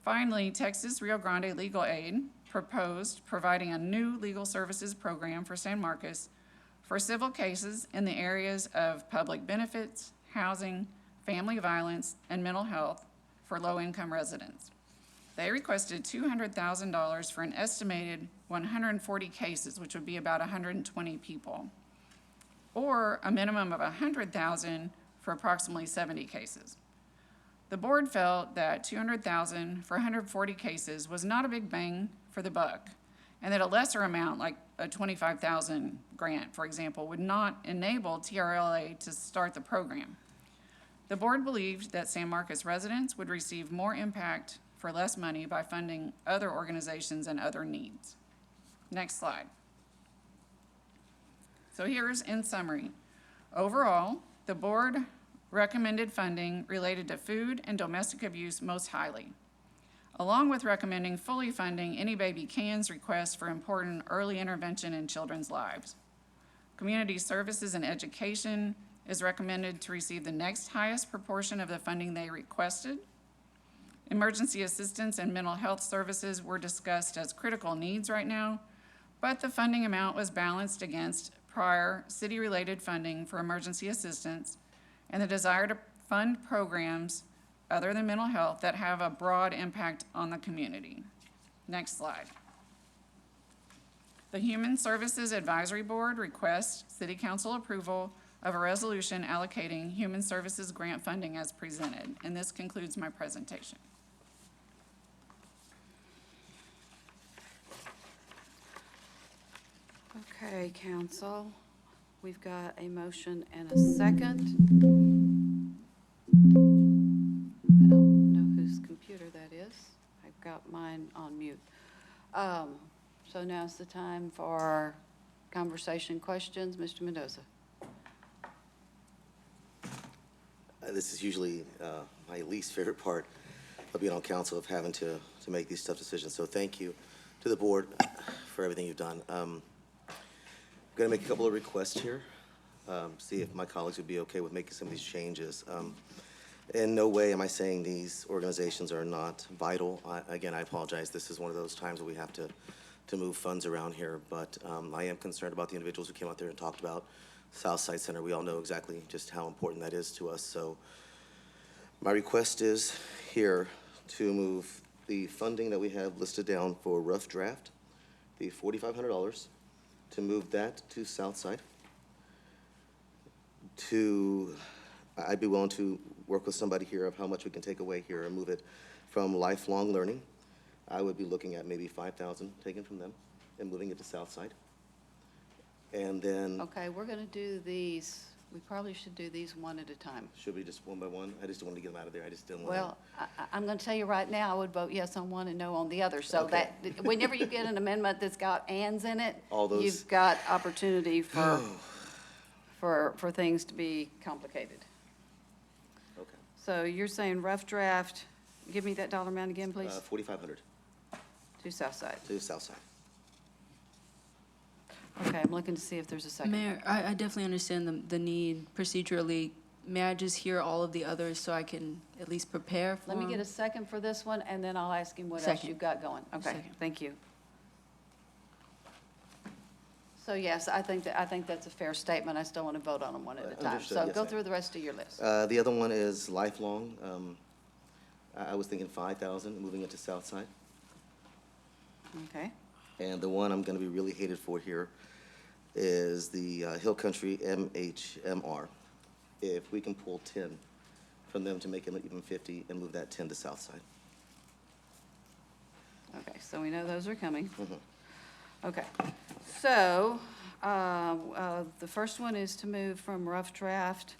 Finally, Texas Rio Grande Legal Aid proposed providing a new legal services program for San Marcos for civil cases in the areas of public benefits, housing, family violence, and mental health for low-income residents. They requested $200,000 for an estimated 140 cases, which would be about 120 people, or a minimum of $100,000 for approximately 70 cases. The board felt that $200,000 for 140 cases was not a big bang for the buck, and that a lesser amount, like a $25,000 grant, for example, would not enable TRLA to start the program. The board believed that San Marcos residents would receive more impact for less money by funding other organizations and other needs. Next slide. So here's in summary. Overall, the board recommended funding related to food and domestic abuse most highly, along with recommending fully funding any baby cans requests for important early intervention in children's lives. Community services and education is recommended to receive the next highest proportion of the funding they requested. Emergency assistance and mental health services were discussed as critical needs right now, but the funding amount was balanced against prior city-related funding for emergency assistance and the desire to fund programs other than mental health that have a broad impact on the community. Next slide. The Human Services Advisory Board requests City Council approval of a resolution allocating human services grant funding as presented. And this concludes my presentation. Okay, council, we've got a motion and a second. I don't know whose computer that is. I've got mine on mute. So now's the time for conversation questions. Mr. Mendoza. This is usually my least favorite part of being on council, of having to make these tough decisions. So thank you to the board for everything you've done. I'm going to make a couple of requests here, see if my colleagues would be okay with making some of these changes. In no way am I saying these organizations are not vital. Again, I apologize. This is one of those times where we have to move funds around here, but I am concerned about the individuals who came out there and talked about Southside Center. We all know exactly just how important that is to us. So my request is here to move the funding that we have listed down for rough draft, the $4,500, to move that to Southside. I'd be willing to work with somebody here of how much we can take away here and move it from lifelong learning. I would be looking at maybe 5,000 taken from them and moving it to Southside. And then, Okay, we're going to do these, we probably should do these one at a time. should we just one by one? I just wanted to get them out of there. I just didn't want Well, I'm going to tell you right now, I would vote yes on one and no on the other. So Okay. that, whenever you get an amendment that's got ands in it, All those- you've got opportunity for things to be complicated. Okay. So you're saying rough draft, give me that dollar amount again, please, 4,500 to Southside. to Southside. Okay, I'm looking to see if there's a second. Mayor, I definitely understand the need procedurally. May I just hear all of the others so I can at least prepare for Let me get them? a second for this one, and then I'll ask him what else Second. you've got going. Okay, Second. thank you. So yes, I think that's a fair statement. I still want to vote on them one at a time. Understood. So Yes, go ma'am. through the rest of your list. The other one is lifelong. I was thinking 5,000, moving it to Southside. Okay, And the one I'm going to be really hated for here is the Hill Country MHMR. If we can pull 10 from them to make it even 50 and move that 10 to Southside. okay, so we know those are coming. Mhm. Okay, so the first one is to move from rough draft.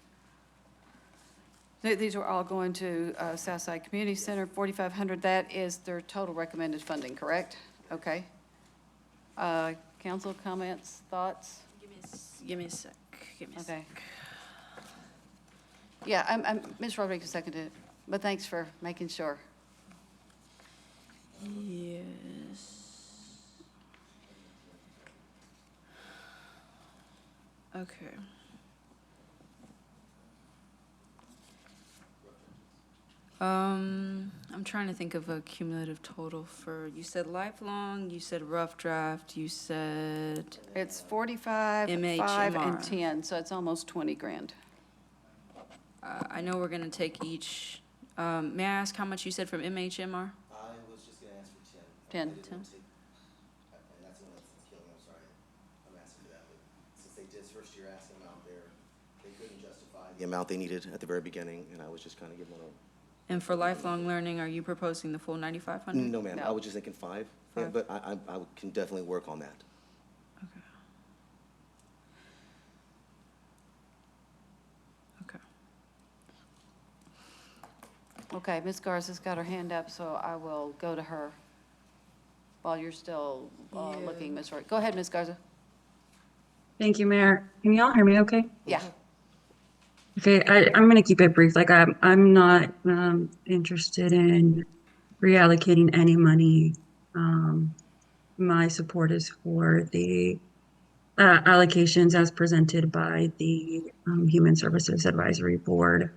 These are all going to Southside Community Center, 4,500. That is their total recommended funding, correct? Okay. Council comments, thoughts? Give me a sec. Give me a sec. Okay. Yeah, Ms. Rodriguez seconded it, but thanks for making sure. Yes. Okay. I'm trying to think of a cumulative total for, you said lifelong, you said rough draft, you said, It's 45, 5, and MHMR. 10, so it's almost 20 grand. I know we're gonna take each, may I ask how much you said from MHMR? I was just gonna ask for 10. 10. I didn't want to take- And that's the one that's killing me, I'm sorry. I'm asking for that, but since they did first year asking amount there, they couldn't justify the amount they needed at the very beginning, and I was just kind of giving them And for lifelong learning, are you proposing the full 9,500? No, ma'am, I No. was just thinking 5, Five. but I can definitely work on that. Okay. Okay. Okay, Ms. Garza's got her hand up, so I will go to her while you're still looking, Ms. Roy. Go ahead, Ms. Garza. Thank you, Mayor. Can y'all hear me okay? Yeah. Okay, I'm gonna keep it brief. Like I'm not interested in reallocating any money. My support is for the allocations as presented by the Human Services Advisory Board.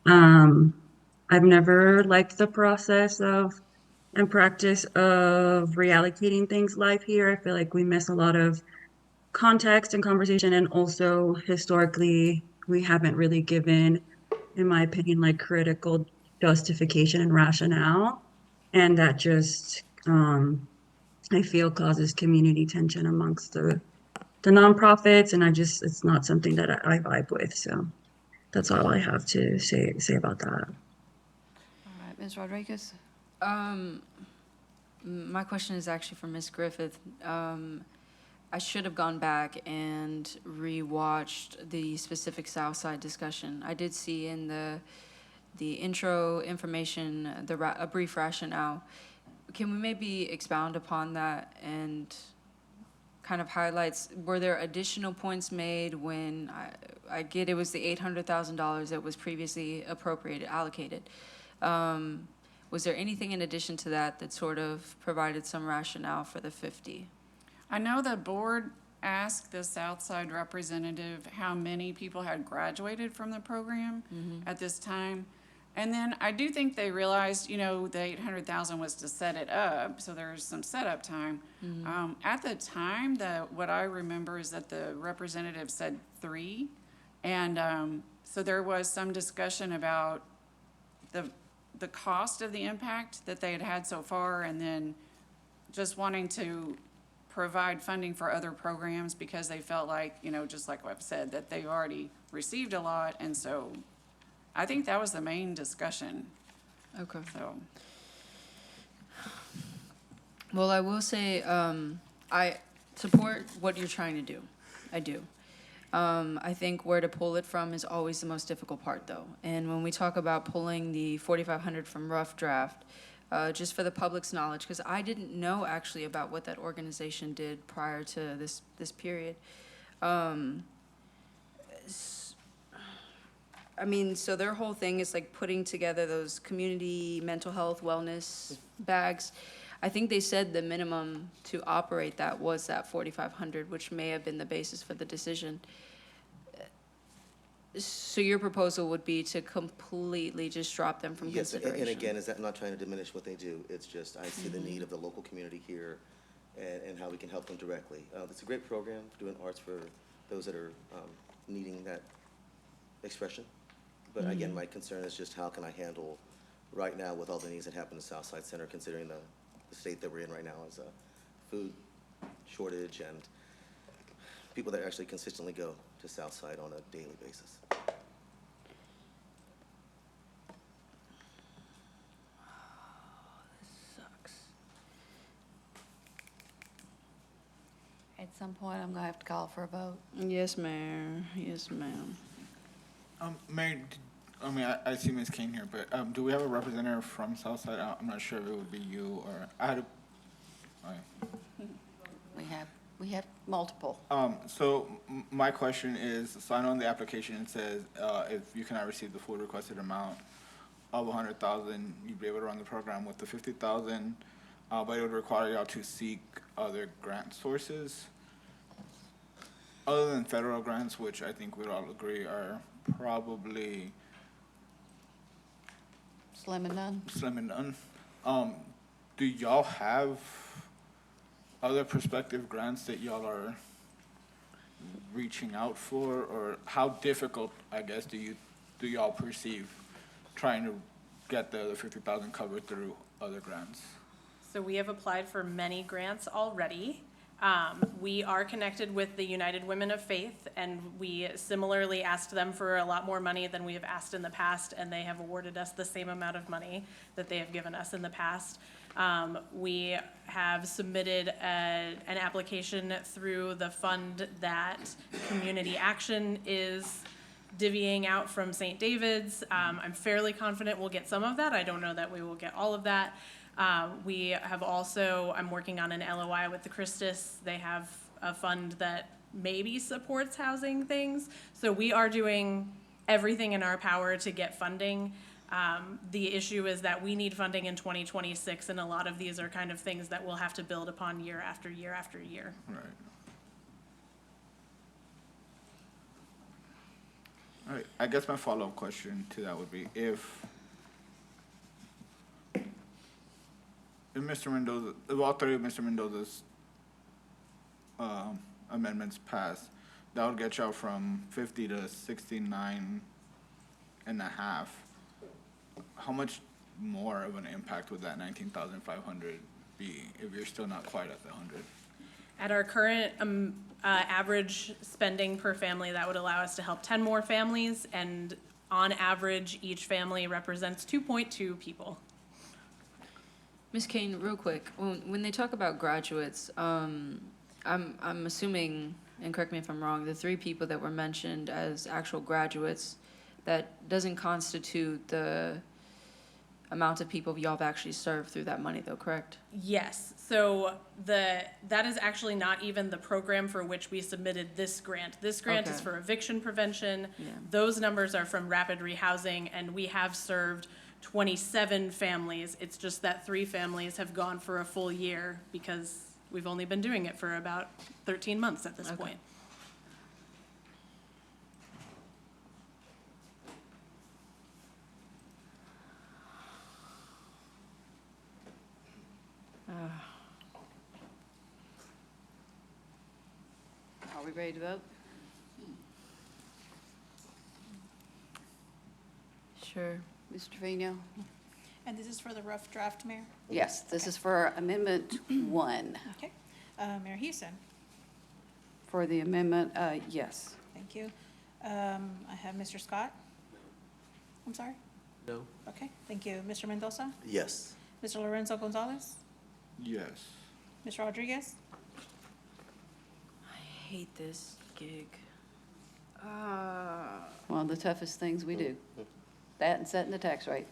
I've never liked the process of and practice of reallocating things live here. I feel like we miss a lot of context and conversation, and also historically, we haven't really given, in my opinion, like critical justification and rationale. And that just, I feel causes community tension amongst the nonprofits, and it's not something that I vibe with. So that's all I have to say about that. All right, Ms. Rodriguez. My question is actually for Ms. Griffith. I should have gone back and rewatched the specific Southside discussion. I did see in the intro information, a brief rationale. Can we maybe expound upon that and kind of highlights, were there additional points made when, I get it was the $800,000 that was previously allocated. Was there anything in addition to that that sort of provided some rationale for the 50? I know the board asked the Southside representative how many people had graduated from the program at this time. And then I do think they realized, the 800,000 was to set it up, so there's some setup time. At the time, what I remember is that the representative said 3. And so there was some discussion about the cost of the impact that they had had so far, and then just wanting to provide funding for other programs because they felt like, just like I've said, that they've already received a lot. And so I think that was the main discussion. Okay. So, Well, I will say, I support what you're trying to do. I do. I think where to pull it from is always the most difficult part, though. And when we talk about pulling the 4,500 from rough draft, just for the public's knowledge, because I didn't know actually about what that organization did prior to this period. So their whole thing is like putting together those community mental health wellness bags. I think they said the minimum to operate that was that 4,500, which may have been the basis for the decision. So your proposal would be to completely just drop them from Yes, consideration? and again, I'm not trying to diminish what they do. It's just, I see the need of the local community here and how we can help them directly. It's a great program, doing arts for those that are needing that expression. But again, my concern is just how can I handle right now with all the needs that happen in Southside Center, considering the state that we're in right now is a food shortage and people that actually consistently go to Southside on a daily basis. Sucks. At some point, I'm gonna have to call for a vote. Yes, Mayor. Yes, ma'am. Mayor, I see Ms. Kane here, but do we have a representative from Southside? I'm not sure if it would be you or I had a. We We have multiple. So my question is, so I know in the application it says, if you cannot receive the full requested amount of 100,000, you'd be able to run the program with the 50,000, but it would require y'all to seek other grant sources. Other than federal grants, which I think we'd all agree are probably Slim and none. slim and none. Do y'all have other prospective grants that y'all are reaching out for, or how difficult, I guess, do y'all perceive trying to get the 50,000 covered through other grants? So we have applied for many grants already. We are connected with the United Women of Faith, and we similarly asked them for a lot more money than we have asked in the past, and they have awarded us the same amount of money that they have given us in the past. We have submitted an application through the fund that Community Action is divvying out from St. David's. I'm fairly confident we'll get some of that. I don't know that we will get all of that. We have also, I'm working on an LOI with the Christus. They have a fund that maybe supports housing things. So we are doing everything in our power to get funding. The issue is that we need funding in 2026, and a lot of these are kind of things that we'll have to build upon year after year after year. Right. All right, I guess my follow-up question to that would be, if Mr. Mendoza, if all three of Mr. Mendoza's amendments pass, that would get y'all from 50 to 69 and a half. How much more of an impact would that 19,500 be if you're still not quite at the 100? At our current average spending per family, that would allow us to help 10 more families, and on average, each family represents 2.2 people. Ms. Kane, real quick, when they talk about graduates, I'm assuming, and correct me if I'm wrong, the 3 people that were mentioned as actual graduates, that doesn't constitute the amount of people y'all have actually served through that money though, correct? Yes, so that is actually not even the program for which we submitted this grant. This grant is Okay. for eviction prevention. Yeah. Those numbers are from rapid rehousing, and we have served 27 families. It's just that 3 families have gone for a full year because we've only been doing it for about 13 months at this Okay. point. Are we ready to vote? Sure. Mr. Trevino? And this is for the rough draft, Mayor? Yes, this is for Amendment 1. Okay. Mayor Houston? For the amendment, yes. Thank you. I have Mr. Scott? I'm sorry? No? Okay, thank you. Mr. Mendoza? Yes. Mr. Lorenzo Gonzalez? Yes. Mr. Rodriguez? I hate this gig. One of the toughest things we do. That and setting the tax rate.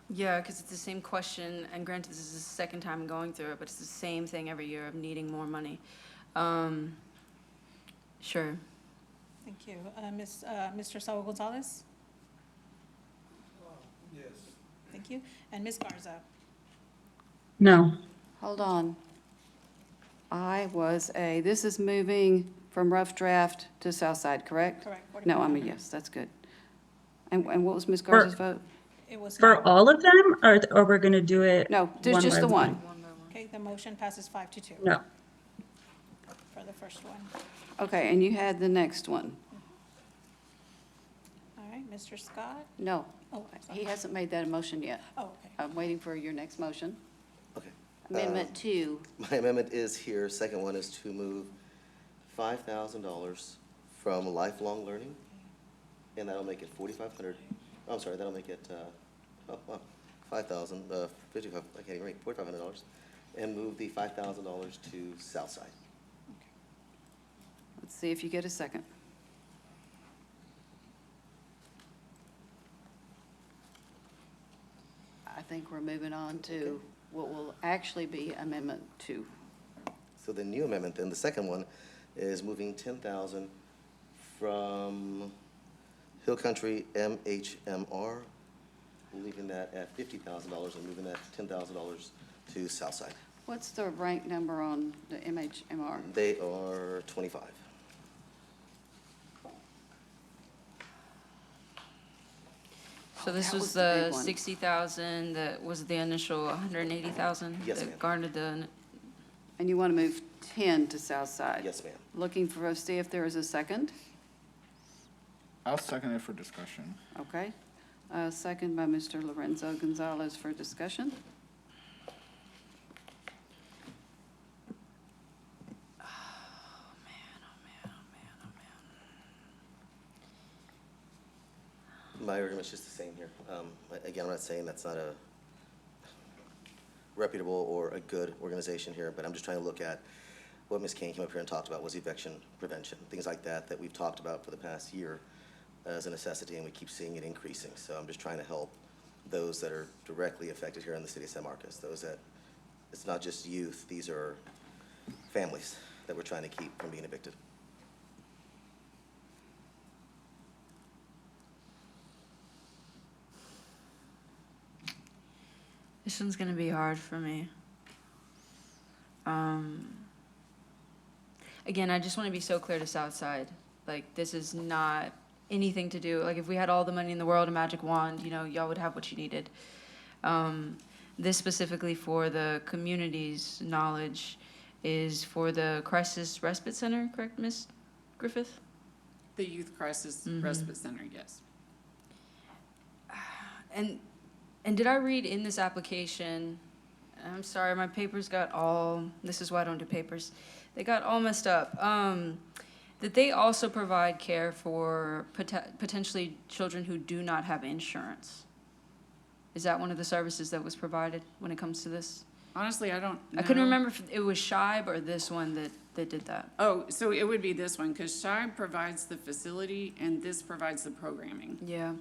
Yeah, because it's the same question, and granted, this is the second time going through it, but it's the same thing every year of needing more money. Sure. Thank you. Mr. Saul Gonzalez? Yes. Thank you. And Ms. Garza? No. Hold on. This is moving from rough draft to south side, correct? Correct. No, I'm a yes, that's good. And what was Ms. Garza's vote? It was. For all of them, or we're gonna do it? No, there's just by the one. Okay, the motion passes 5-2. No. For the first one. Okay, and you had the next one. All right, Mr. Scott? No, Oh, sorry. he hasn't made that a motion yet. Oh, okay. I'm waiting for your next motion. Okay. Amendment 2. My amendment is here. Second one is to move $5,000 from lifelong learning, and that'll make it 4,500. I'm sorry, that'll make it 5,000, 55. I can't even read. $4,500, and move the $5,000 to Southside. Let's see if you get a second. I think we're moving on to what will actually be Amendment 2. So the new amendment, then, the second one, is moving 10,000 from Hill Country MHMR, leaving that at $50,000 and moving that $10,000 to Southside. What's the rank number on the MHMR? They are 25. So this That was was the the big one. 60,000, that was the initial 180,000? Yes, ma'am. That garnered the, And you want to move 10 to Southside? Yes, ma'am. Looking for, see if there is a second? I'll second it for discussion. Okay. Second by Mr. Lorenzo Gonzalez for discussion. My argument's just the same here. Again, I'm not saying that's not a reputable or a good organization here, but I'm just trying to look at what Ms. Kane came up here and talked about was eviction prevention, things like that that we've talked about for the past year as a necessity, and we keep seeing it increasing. So I'm just trying to help those that are directly affected here in the city of San Marcos, those that, it's not just youth, these are families that we're trying to keep from being evicted. this one's gonna be hard for me. Again, I just want to be so clear to Southside. Like, this is not anything to do, like, if we had all the money in the world, a magic wand, you know, y'all would have what you needed. This specifically for the community's knowledge is for the Crisis Respite Center, correct, Ms. Griffith? The Youth Crisis Mhm. Respite Center, yes. And did I read in this application, I'm sorry, my papers got all, this is why I don't do papers. They got all messed up. That they also provide care for potentially children who do not have insurance. Is that one of the services that was provided when it comes to this? Honestly, I don't know. I couldn't remember if it was Shibe or this one that did that. Oh, so it would be this one, because Shibe provides the facility and this provides the programming. Yeah.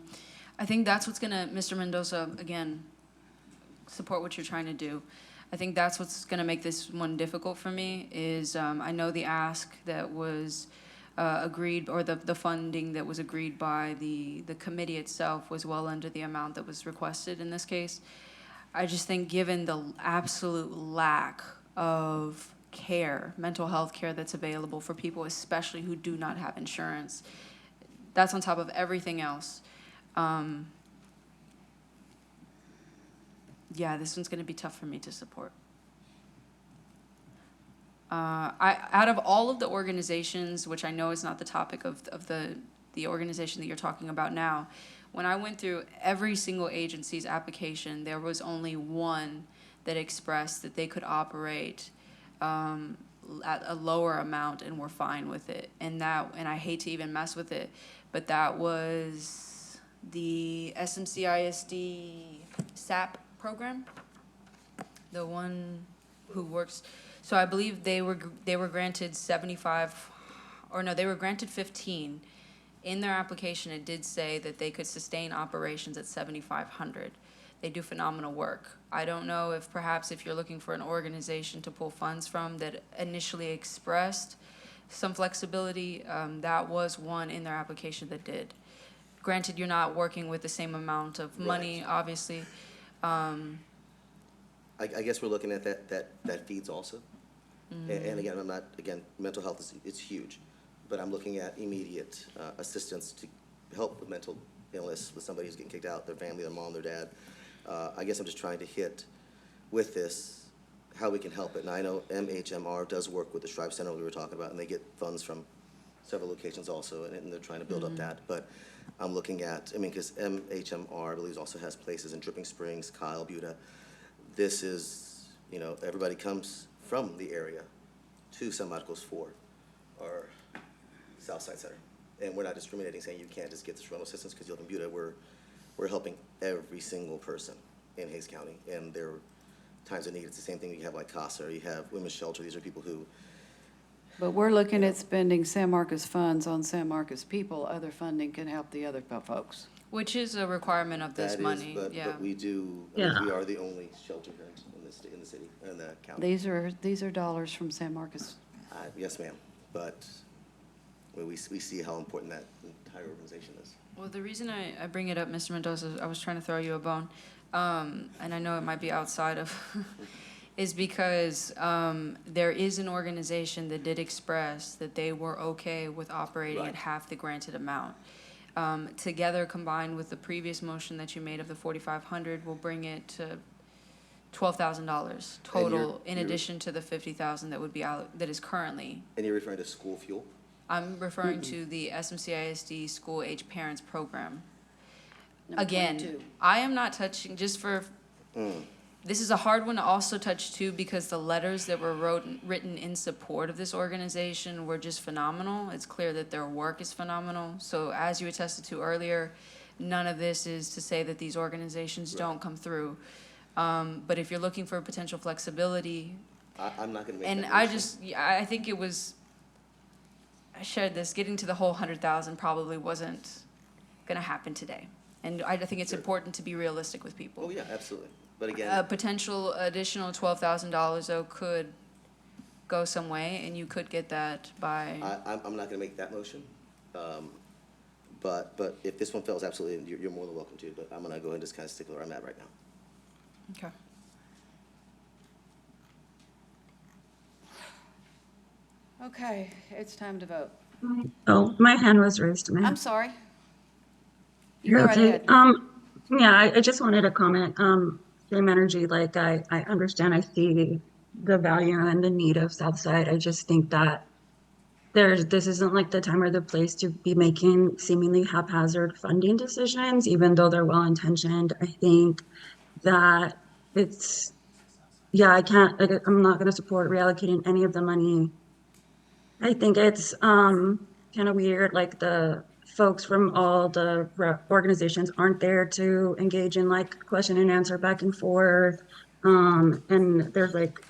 I think that's what's gonna, Mr. Mendoza, again, support what you're trying to do. I think that's what's gonna make this one difficult for me is, I know the ask that was agreed, or the funding that was agreed by the committee itself was well under the amount that was requested in this case. I just think given the absolute lack of care, mental health care that's available for people, especially who do not have insurance, that's on top of everything else. Yeah, this one's gonna be tough for me to support. Out of all of the organizations, which I know is not the topic of the organization that you're talking about now, when I went through every single agency's application, there was only one that expressed that they could operate at a lower amount and were fine with it. And I hate to even mess with it, but that was the SMCISD SAP program, the one who works. So I believe they were granted 75, or no, they were granted 15. In their application, it did say that they could sustain operations at 7,500. They do phenomenal work. I don't know if perhaps if you're looking for an organization to pull funds from that initially expressed some flexibility, that was one in their application that did. Granted, you're not working with the same amount of money, obviously. I guess we're looking at that feeds also. And again, I'm not, again, mental health it's huge, but I'm looking at immediate assistance to help with mental illness with somebody who's getting kicked out, their family, their mom, their dad. I guess I'm just trying to hit with this how we can help it. And I know MHMR does work with the Schreiber Center we were talking about, and they get funds from several locations also, and they're trying to build up that. But I'm looking at, I mean, because MHMR, I believe, also has places in Dripping Springs, Kyle, Buda. This is, you know, everybody comes from the area to San Marcos for our Southside Center. And we're not discriminating, saying you can't just get this rental assistance because you live in Buda. We're helping every single person in Hays County, and there are times of need. It's the same thing you have like CASA, or you have Women's Shelter. These are people who. But we're looking at spending San Marcos funds on San Marcos people. Other funding can help the other folks. Which is a requirement of this That is, money, but yeah. we do, Yeah. we are the only shelter here in the city, in the county. These are dollars from San Marcos. Yes, ma'am, but we see how important that entire organization is. Well, the reason I bring it up, Mr. Mendoza, I was trying to throw you a bone, and I know it might be outside of, is because there is an organization that did express that they were okay with operating at Right. half the granted amount. Together, combined with the previous motion that you made of the 4,500, will bring it to $12,000 total, in you're- addition to the 50,000 that would be that is currently. And you're referring to school fuel? I'm referring to the SMCISD School Age Parents Program. Number Again, 22. I am not touching, just for, this is a hard one to also touch too, because the letters that were written in support of this organization were just phenomenal. It's clear that their work is phenomenal. So as you attested to earlier, none of this is to say that these organizations don't come through. But if you're looking for potential flexibility, I'm not gonna make that and motion. I think it was, I shared this, getting to the whole 100,000 probably wasn't gonna happen today. And I think it's important to be realistic with people. Oh, yeah, absolutely. But A again, potential additional $12,000 though could go some way, and you could get that by, I'm not gonna make that motion. But if this one fails, absolutely, you're more than welcome to, but I'm gonna go ahead and just kind of stick where I'm at right now. okay. Okay, it's time to vote. Oh, my hand was raised, ma'am. I'm sorry. You You're go right okay. ahead. Yeah, I just wanted to comment, Same Energy, like, I understand, I see the value and the need of Southside. I just think that this isn't like the time or the place to be making seemingly haphazard funding decisions, even though they're well-intentioned. I think that it's, yeah, I'm not gonna support reallocating any of the money. I think it's kind of weird, like the folks from all the organizations aren't there to engage in like question and answer back and forth. And there's like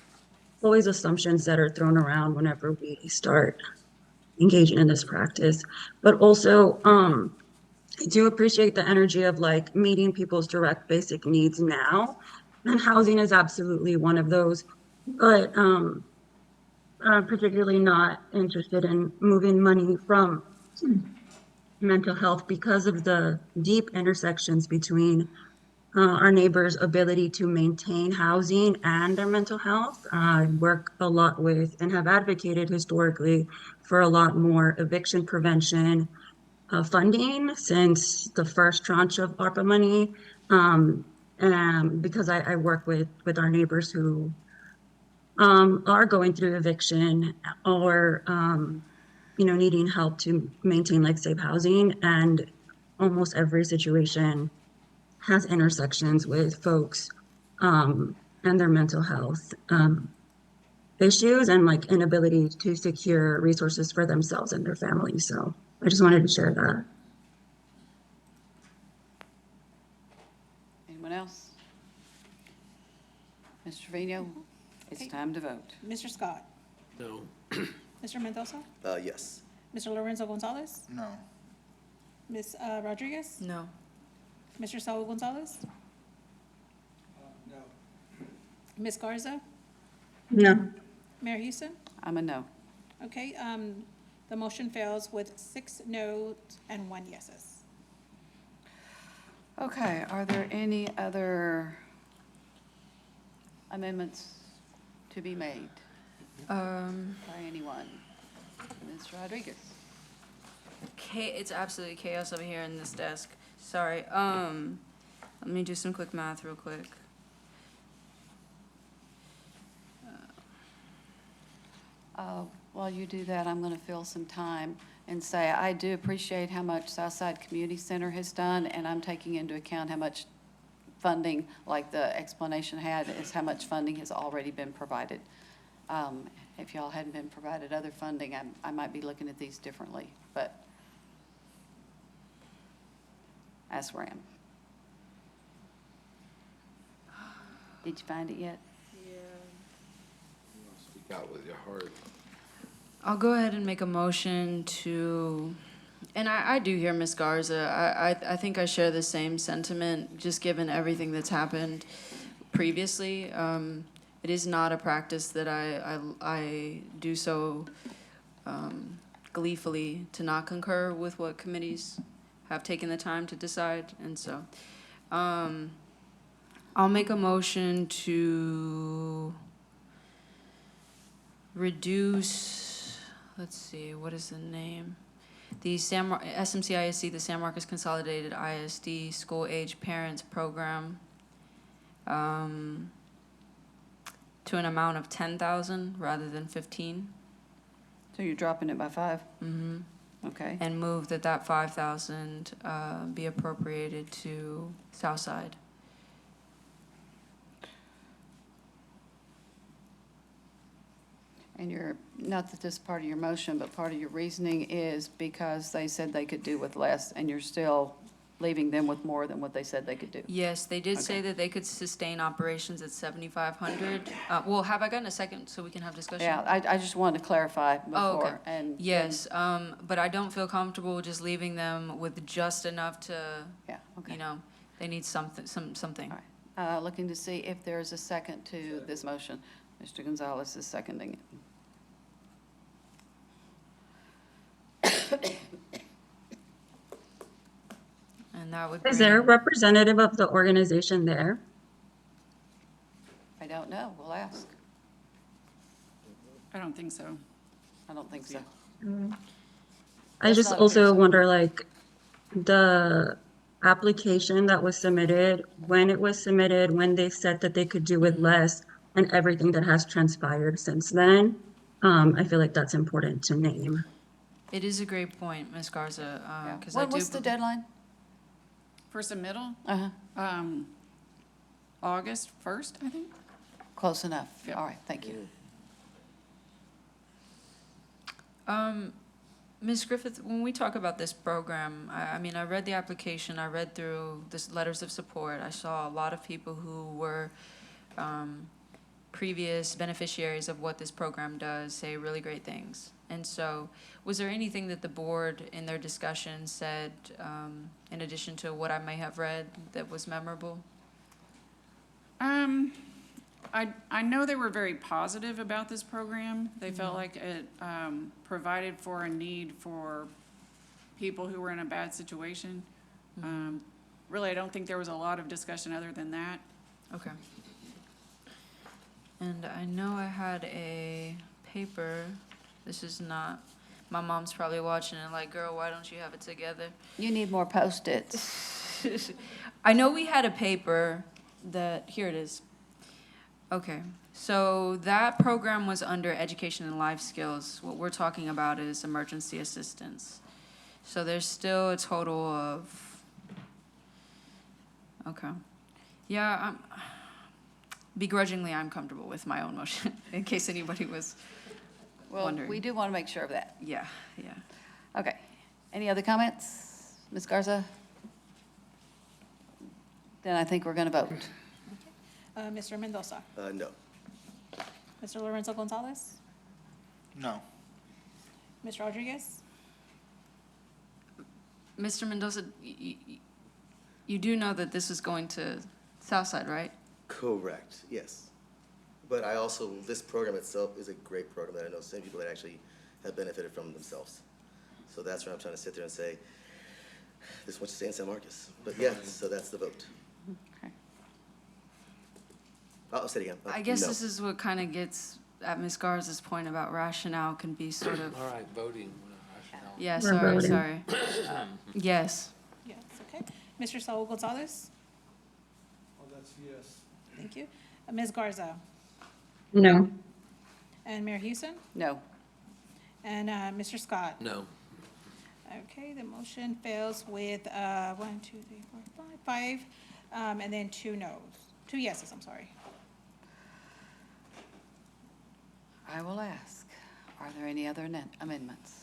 always assumptions that are thrown around whenever we start engaging in this practice. But also, I do appreciate the energy of like meeting people's direct basic needs now. And housing is absolutely one of those. But I'm particularly not interested in moving money from mental health because of the deep intersections between our neighbors' ability to maintain housing and their mental health. I work a lot with and have advocated historically for a lot more eviction prevention funding since the first tranche of ARPA money. And because I work with our neighbors who are going through eviction or, needing help to maintain like safe housing. And almost every situation has intersections with folks and their mental health issues and like inability to secure resources for themselves and their families. So I just wanted to share that. Anyone else? Mr. Trevino, it's time to vote. Mr. Scott? No. Mr. Mendoza? Yes. Mr. Lorenzo Gonzalez? No. Ms. Rodriguez? No. Mr. Saul Gonzalez? No. Ms. Garza? No. Mayor Houston? I'm a no. Okay, the motion fails with 6 noes and 1 yeses. Okay, are there any other amendments to be made by anyone? Ms. Rodriguez? It's absolutely chaos over here in this desk. Sorry. Let me do some quick math real quick. While you do that, I'm going to fill some time and say I do appreciate how much Southside Community Center has done, and I'm taking into account how much funding, like the explanation had, is how much funding has already been provided. If y'all hadn't been provided other funding, I might be looking at these differently, but that's where I am. Did you find it yet? Speak out with your heart. I'll go ahead and make a motion to And I do hear Ms. Garza. I think I share the same sentiment, just given everything that's happened previously. It is not a practice that I do so gleefully to not concur with what committees have taken the time to decide. And so I'll make a motion to reduce, let's see, what is the name? The SMCISD, the San Marcos Consolidated ISD School Age Parents Program, to an amount of 10,000 rather than 15. So you're dropping it by 5? Mm-hmm. Okay. And move that 5,000 be appropriated to Southside. And not that this is part of your motion, but part of your reasoning is because they said they could do with less, and you're still leaving them with more than what they said they could do. Yes, they did say Okay. that they could sustain operations at 7,500. Well, have I gotten a second so we can have discussion? Yeah, I just wanted to clarify Oh, okay. before. And Yes, but I don't feel comfortable just leaving them with just enough to, Yeah, okay. you know, they need something. All right. Looking to see if there is a second to this motion. Mr. Gonzalez is seconding it. And that would Is there a bring, representative of the organization there? I don't know. We'll ask. I don't think so. I don't think so. I That's just not also appears- wonder, like, the application that was submitted, when it was submitted, when they said that they could do with less, and everything that has transpired since then. I feel like that's important to name. it is a great point, Ms. Garza, Yeah. because I do. What's the deadline? For submittal, Uh-huh. August 1st, I think? Close enough. Yep. All right, thank you. Ms. Griffith, when we talk about this program, I mean, I read the application, I read through the letters of support. I saw a lot of people who were previous beneficiaries of what this program does say really great things. And so, was there anything that the board in their discussion said, in addition to what I may have read, that was memorable? I know they were very positive about this program. They felt like it provided for a need for people who were in a bad situation. Really, I don't think there was a lot of discussion other than that. Okay. And I know I had a paper, this is not, my mom's probably watching and like, girl, why don't you have it together? You need more Post-its. I know we had a paper that, here it is. Okay, so that program was under education and life skills. What we're talking about is emergency assistance. So there's still a total of, okay. Yeah, begrudgingly, I'm comfortable with my own motion, in case anybody was Well, wondering. we do want to make sure of that. Yeah. Okay. Any other comments? Ms. Garza? Then I think we're going to vote. Mr. Mendoza, No. Mr. Lorenzo Gonzalez, No. Ms. Rodriguez, Mr. Mendoza, you do know that this is going to Southside, right? Correct, yes. But I also, this program itself is a great program that I know some people that actually have benefited from themselves. So that's where I'm trying to sit there and say, this is what you say in San Marcos. But yeah, so that's the vote. Okay. I'll say it again. I guess No. this is what kind of gets at Ms. Garza's point about rationale can be sort of, All right, voting. Rationale. yeah, We're sorry. voting. Yes. yes, okay. Mr. Saul Gonzalez, Oh, that's yes. thank you. Ms. Garza, No. and Mayor Houston, No. and Mr. Scott. No. Okay, the motion fails with 1, 2, 3, 4, 5, and then 2 noes, 2 yeses, I'm sorry. I will ask, are there any other amendments?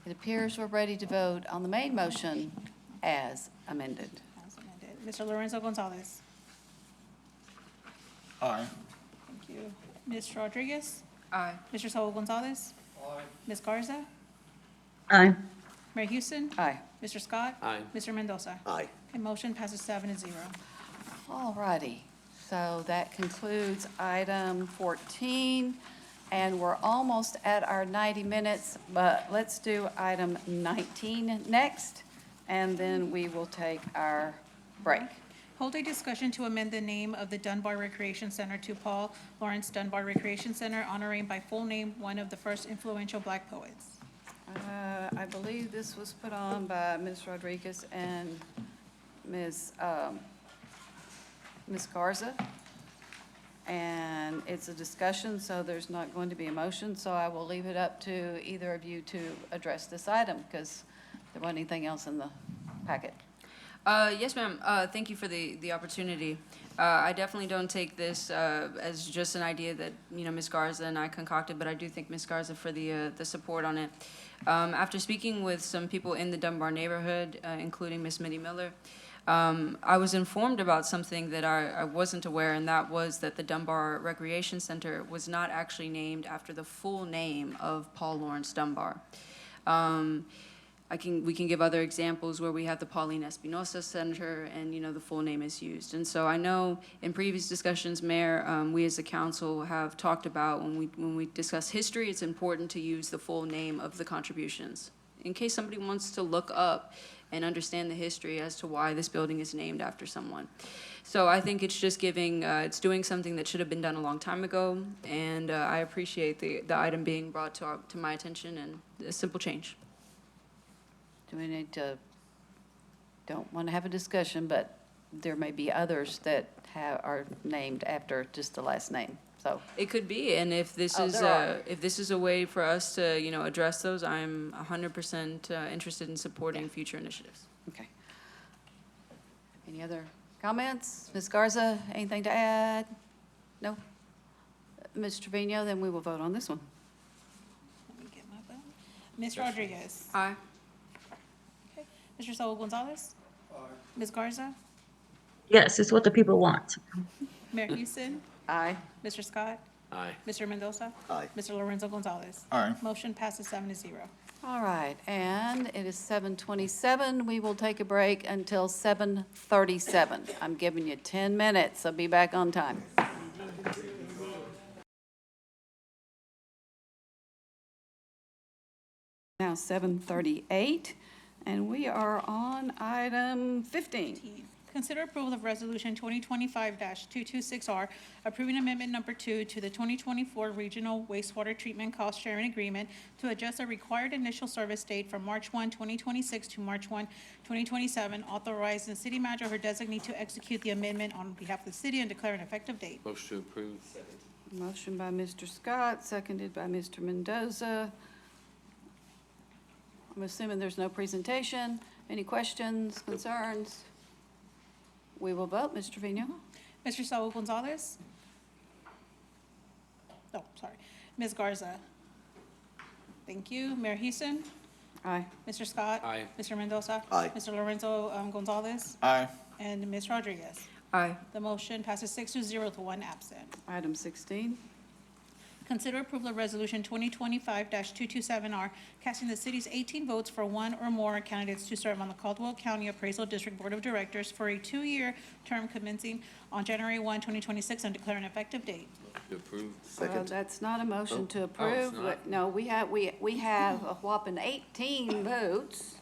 It appears we're ready to vote on the main motion as amended. As amended. Mr. Lorenzo Gonzalez, Aye. thank you. Ms. Rodriguez, Aye. Mr. Saul Gonzalez? Ms. Garza? Aye. Mayor Houston? Aye. Mr. Scott? Aye. Mr. Mendoza? Aye. Okay, motion passes 7-0. All righty, so that concludes item 14, and we're almost at our 90 minutes, but let's do item 19 next, and then we will take our break. Hold a discussion to amend the name of the Dunbar Recreation Center to Paul Lawrence Dunbar Recreation Center, honoring by full name one of the first influential Black poets. I believe this was put on by Ms. Rodriguez and Ms. Garza. And it's a discussion, so there's not going to be a motion, so I will leave it up to either of you to address this item, because there wasn't anything else in the packet. Yes, ma'am. Thank you for the opportunity. I definitely don't take this as just an idea that, Ms. Garza and I concocted, but I do thank Ms. Garza for the support on it. After speaking with some people in the Dunbar neighborhood, including Ms. Mitty Miller, I was informed about something that I wasn't aware, and that was that the Dunbar Recreation Center was not actually named after the full name of Paul Lawrence Dunbar. We can give other examples where we have the Pauline Espinosa Center and, the full name is used. And so I know in previous discussions, Mayor, we as a council have talked about when we discuss history, it's important to use the full name of the contributions in case somebody wants to look up and understand the history as to why this building is named after someone. So I think it's just it's doing something that should have been done a long time ago, and I appreciate the item being brought to my attention and a simple change. Do we need to, don't want to have a discussion, but there may be others that are named after just the last name, so. It could be, and if this is a way for us to, address those, I'm 100% interested in supporting future initiatives. Okay. Any other comments? Ms. Garza, anything to add? No? Ms. Trevino, then we will vote on this one. Let me get my vote. Ms. Rodriguez? Aye. Okay. Mr. Saul Gonzalez? Ms. Garza? Yes, it's what the people want. Mayor Houston? Aye. Mr. Scott? Aye. Mr. Mendoza? Aye. Mr. Lorenzo Gonzalez? Aye. Motion passes 7-0. All right, and it is 7:27. We will take a break until 7:37. I'm giving you 10 minutes, so be back on time. Now 7:38, and we are on item 15. Consider approval of Resolution 2025-226R, approving Amendment Number 2 to the 2024 Regional Wastewater Treatment Cost Sharing Agreement to adjust the required initial service date from March 1, 2026 to March 1, 2027, authorizing the city manager or her designee to execute the amendment on behalf of the city and declare an effective date. Motion to approve. Motion by Mr. Scott, seconded by Mr. Mendoza. I'm assuming there's no presentation. Any questions, concerns? We will vote. Ms. Trevino? Mr. Saul Gonzalez? Oh, sorry. Ms. Garza? Thank you. Mayor Houston? Aye. Mr. Scott? Aye. Mr. Mendoza? Aye. Mr. Lorenzo Gonzalez? Aye. And Ms. Rodriguez? Aye. The motion passes 6-0 to 1 absent. Item 16. Consider approval of Resolution 2025-227R, casting the city's 18 votes for one or more candidates to serve on the Caldwell County Appraisal District Board of Directors for a 2-year term commencing on January 1, 2026, and declare an effective date. To approve. Second. That's not a motion to Oh, approve. it's not? No, we have a whopping 18 votes.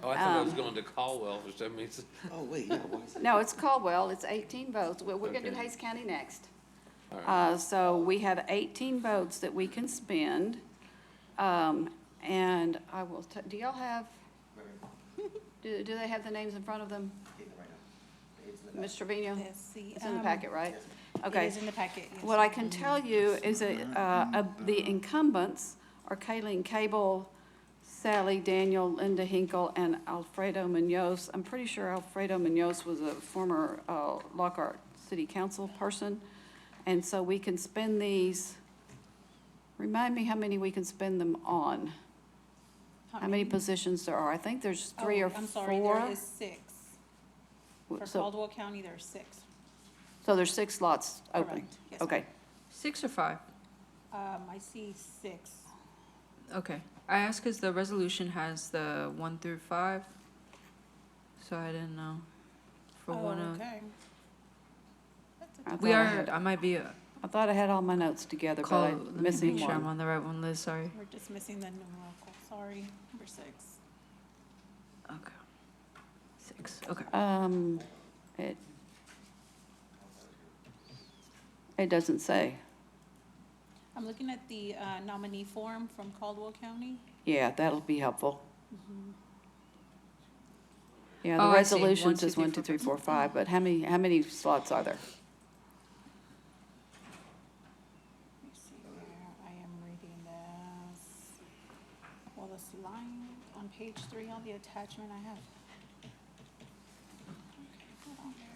Oh, I thought I was going to Caldwell for some reason. Oh, wait, yeah, why is that? No, it's Caldwell. It's 18 votes. We're going to do Okay. Hays County next. All right. So we have 18 votes that we can spend. And I will, do y'all have, do they have the names in front of them? Ms. Trevino? Let's see. It's in the packet, right? Okay. It is in the packet, yes. What I can tell you is that the incumbents are Kayleen Cable, Sally Daniel, Linda Hinkle, and Alfredo Munoz. I'm pretty sure Alfredo Munoz was a former Lockhart City Council person. And so we can spend these, remind me how many we can spend them on? How many positions there are? I think there's 3 or 4. I'm sorry, there is 6. For So- Caldwell County, there's 6. So there's 6 slots open? Correct. Yes, Okay. 6 or 5? I see 6. Okay. I asked because the resolution has the 1 through 5, so I didn't know. For one of, Okay. we are, I might be, I thought I had all my notes together, but call, I'm let me missing make sure I'm one. on the right one, Liz, sorry. We're just missing the numerical, sorry, number 6. Okay. 6, okay. It doesn't say. I'm looking at the nominee form from Caldwell County. Yeah, that'll be helpful. Yeah, Oh, the I see. resolution 1, 2, says 1, 2, 3, 4, 5, but how many slots are there? Let me see where I am reading this. Well, this line on page 3 on the attachment I have. Okay, hold on there.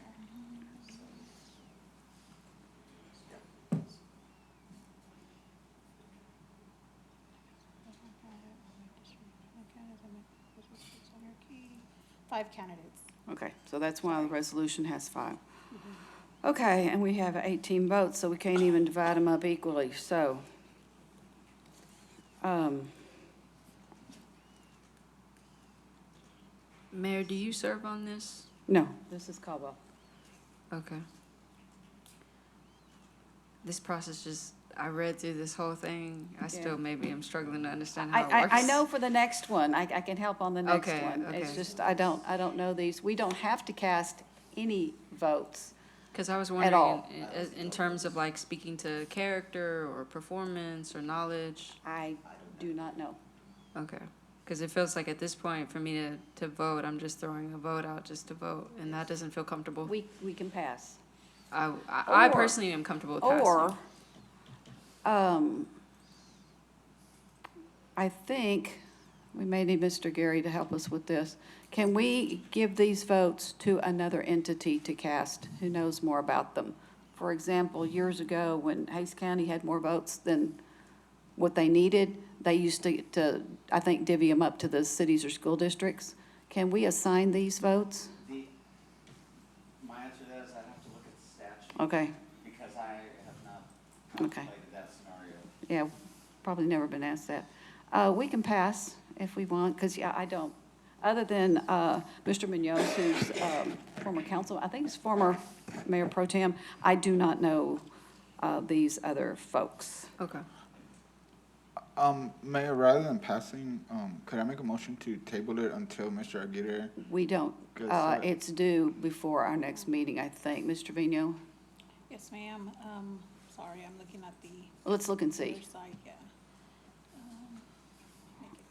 Five candidates. Okay, so that's why the resolution has 5. Okay, and we have 18 votes, so we can't even divide them up equally, so. Mayor, do you serve on this? No, this is Caldwell. Okay. This process just, I read through this whole thing. I still maybe am struggling to understand how it works. I know for the next one, I can help on the next Okay, one. It's okay. just, I don't know these. We don't have to cast any votes. Because I was At wondering, all. in terms of like speaking to character or performance or knowledge. I do not know. Okay. Because it feels like at this point, for me to vote, I'm just throwing a vote out just to vote, and that doesn't feel comfortable. We can pass. I Or- personally am comfortable with passing. Or, I think we may need Mr. Gary to help us with this. Can we give these votes to another entity to cast who knows more about them? For example, years ago, when Hays County had more votes than what they needed, they used to, I think, divvy them up to the cities or school districts. Can we assign these votes? My answer to that is I'd have to look at the statute. Okay, Because I have not Okay. contemplated that scenario. yeah, probably never been asked that. We can pass if we want, because, yeah, I don't. Other than Mr. Munoz, who's former council, I think he's former Mayor Pro Tem, I do not know these other folks. Okay. Mayor, rather than passing, could I make a motion to table it until Mr. Aguirre? We don't. Good, sir. It's due before our next meeting, I think. Mr. Vino, Yes, ma'am. Sorry, I'm looking at the let's look and other see. side, yeah.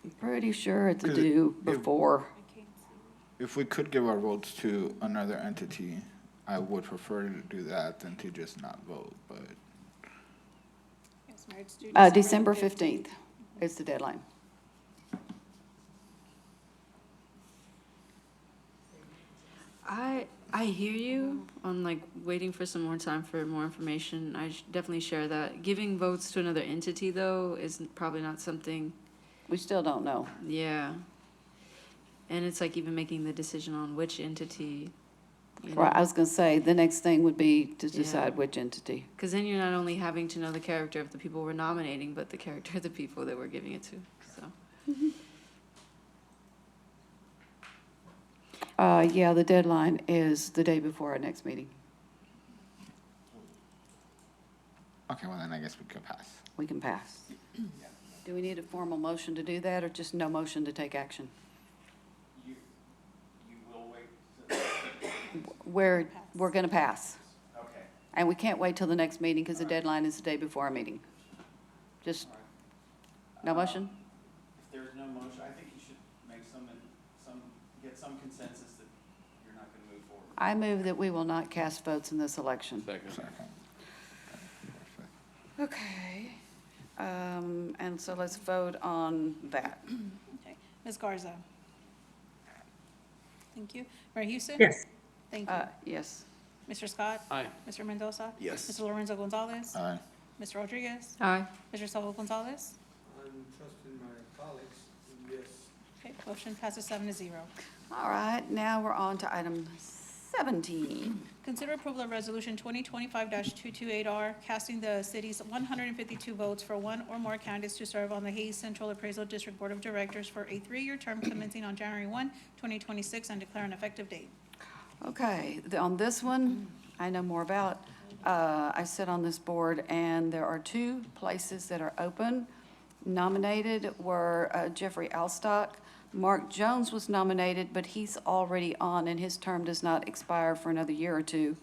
I'm pretty sure it's Because due if- before. I can't see. If we could give our votes to another entity, I would prefer to do that than to just not vote, but. Yes, Mayor, it's due December 15th is the deadline. I hear you on like waiting for some more time for more information. I definitely share that. Giving votes to another entity though is probably not something, We still don't know. yeah. And it's like even making the decision on which entity, you Right, I know. was going to say, the next thing would be to Yeah. decide which entity. Because then you're not only having to know the character of the people we're nominating, but the character of the people that we're giving it to, so. Yeah, the deadline is the day before our next meeting. Okay, well then I guess we could pass. We can pass. Do we need a formal motion to do that, or just no motion to take action? You will wait to, We're going to pass. okay. And we can't wait till the next meeting, because the deadline is the day before our meeting. Just, no motion? If there's no motion, I think you should make get some consensus that you're not gonna move forward. I move that we will not cast votes in this election. Second. Okay. And so let's vote on that. Okay. Ms. Garza? Thank you. Mayor Houston? Yes. Thank you. Yes. Mr. Scott? Aye. Mr. Mendoza? Yes. Mr. Lorenzo Gonzalez? Aye. Mr. Rodriguez? Aye. Mr. Saul Gonzalez? I'm trusting my colleagues, yes. Okay, motion passes 7-0. All right, now we're on to item 17. Consider approval of Resolution 2025-228R, casting the city's 152 votes for one or more candidates to serve on the Hayes Central Appraisal District Board of Directors for a 3-year term commencing on January 1, 2026, and declare an effective date. Okay, on this one, I know more about. I sit on this board, and there are 2 places that are open. Nominated were Jeffrey Alstock. Mark Jones was nominated, but he's already on, and his term does not expire for another year or 2.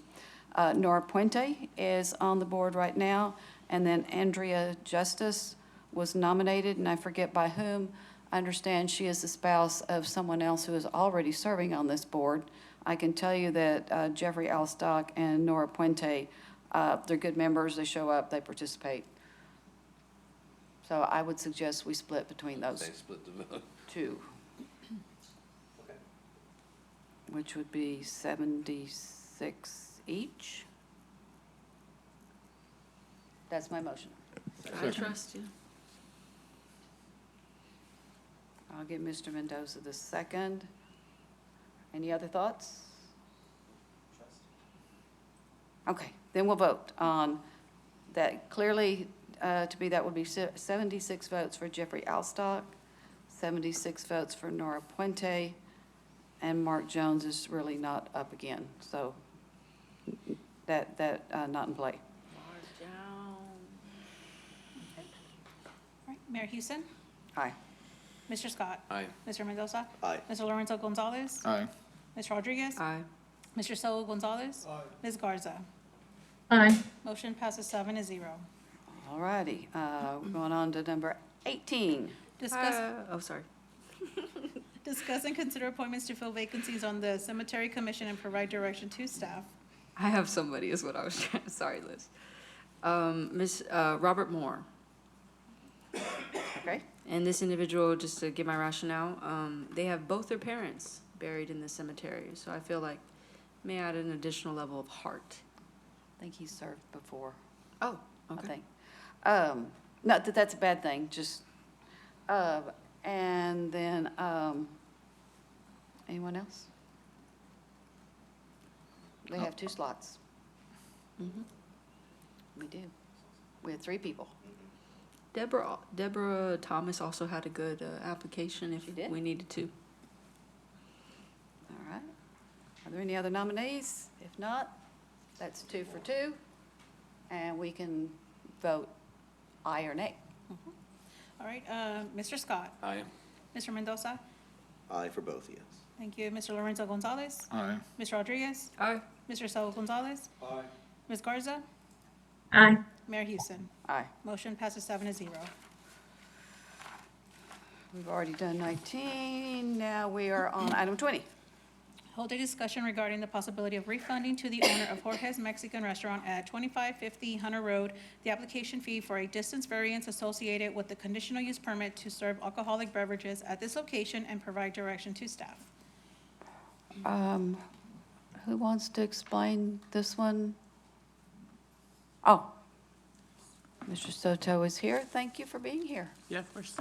Nora Puente is on the board right now, and then Andrea Justice was nominated, and I forget by whom. I understand she is the spouse of someone else who is already serving on this board. I can tell you that Jeffrey Alstock and Nora Puente, they're good members, they show up, they participate. So I would suggest we split between those They split the vote. 2. Which would be 76 each. That's my motion. I trust you. I'll give Mr. Mendoza the second. Any other thoughts? Okay, then we'll vote on that. Clearly, that would be 76 votes for Jeffrey Alstock, 76 votes for Nora Puente, and Mark Jones is really not up again, so that not in play. All right, Mayor Houston, Aye. Mr. Scott, Aye. Mr. Mendoza, Aye. Mr. Lorenzo Gonzalez, Aye. Ms. Rodriguez, Aye. Mr. Saul Gonzalez, Ms. Garza. Aye. Motion passes 7-0. All righty, we're going on to number 18. Discuss, Oh, sorry. discuss and consider appointments to fill vacancies on the Cemetery Commission and provide direction to staff. I have somebody is what I was trying, sorry, Liz. Robert Moore. Okay, And this individual, just to give my rationale, they have both their parents buried in the cemetery. So I feel like may add an additional level of heart. I think he served before, Oh, I okay. think. Not that that's a bad thing, just, and then, anyone else? They have 2 slots. Mhm. We do. We had 3 people. Deborah Thomas also had a good application if She did? we needed to. All right. Are there any other nominees? If not, that's 2 for 2, and we can vote aye or nay. All right, Mr. Scott, Aye. Mr. Mendoza, Aye for both, yes. thank you. Mr. Lorenzo Gonzalez, Aye. Ms. Rodriguez, Aye. Mr. Saul Gonzalez, Aye. Ms. Garza, Aye. Mayor Houston. Aye. Motion passes 7-0. We've already done 19, now we are on item 20. Hold a discussion regarding the possibility of refunding to the owner of Jorge's Mexican Restaurant at 2550 Hunter Road the application fee for a distance variance associated with the conditional use permit to serve alcoholic beverages at this location and provide direction to staff. Who wants to explain this one? Oh, Mr. Soto is here. Thank you for being here. Yeah, of course.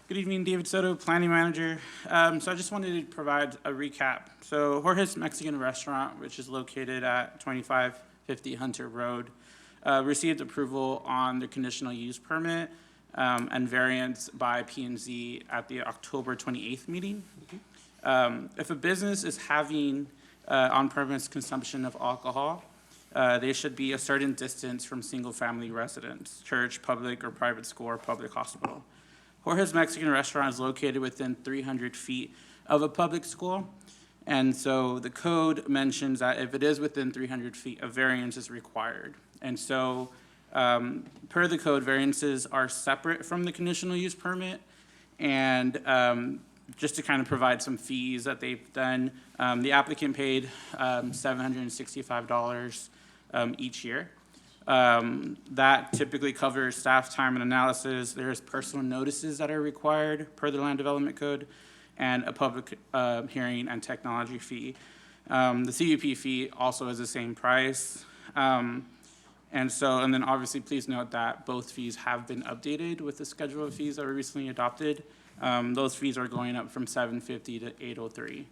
Good evening, David Soto, Planning Manager. So I just wanted to provide a recap. So Jorge's Mexican Restaurant, which is located at 2550 Hunter Road, received approval on the conditional use permit and variance by P&Z at the October 28th meeting. If a business is having on-premise consumption of alcohol, they should be a certain distance from single-family residence, church, public or private school, or public hospital. Jorge's Mexican Restaurant is located within 300 feet of a public school, and so the code mentions that if it is within 300 feet, a variance is required. And so, per the code, variances are separate from the conditional use permit, and just to kind of provide some fees that they've done, the applicant paid $765 each year. That typically covers staff time and analysis. There's personal notices that are required per the Land Development Code, and a public hearing and technology fee. The CUP fee also is the same price. And then obviously, please note that both fees have been updated with the schedule of fees that were recently adopted. Those fees are going up from $750 to $803.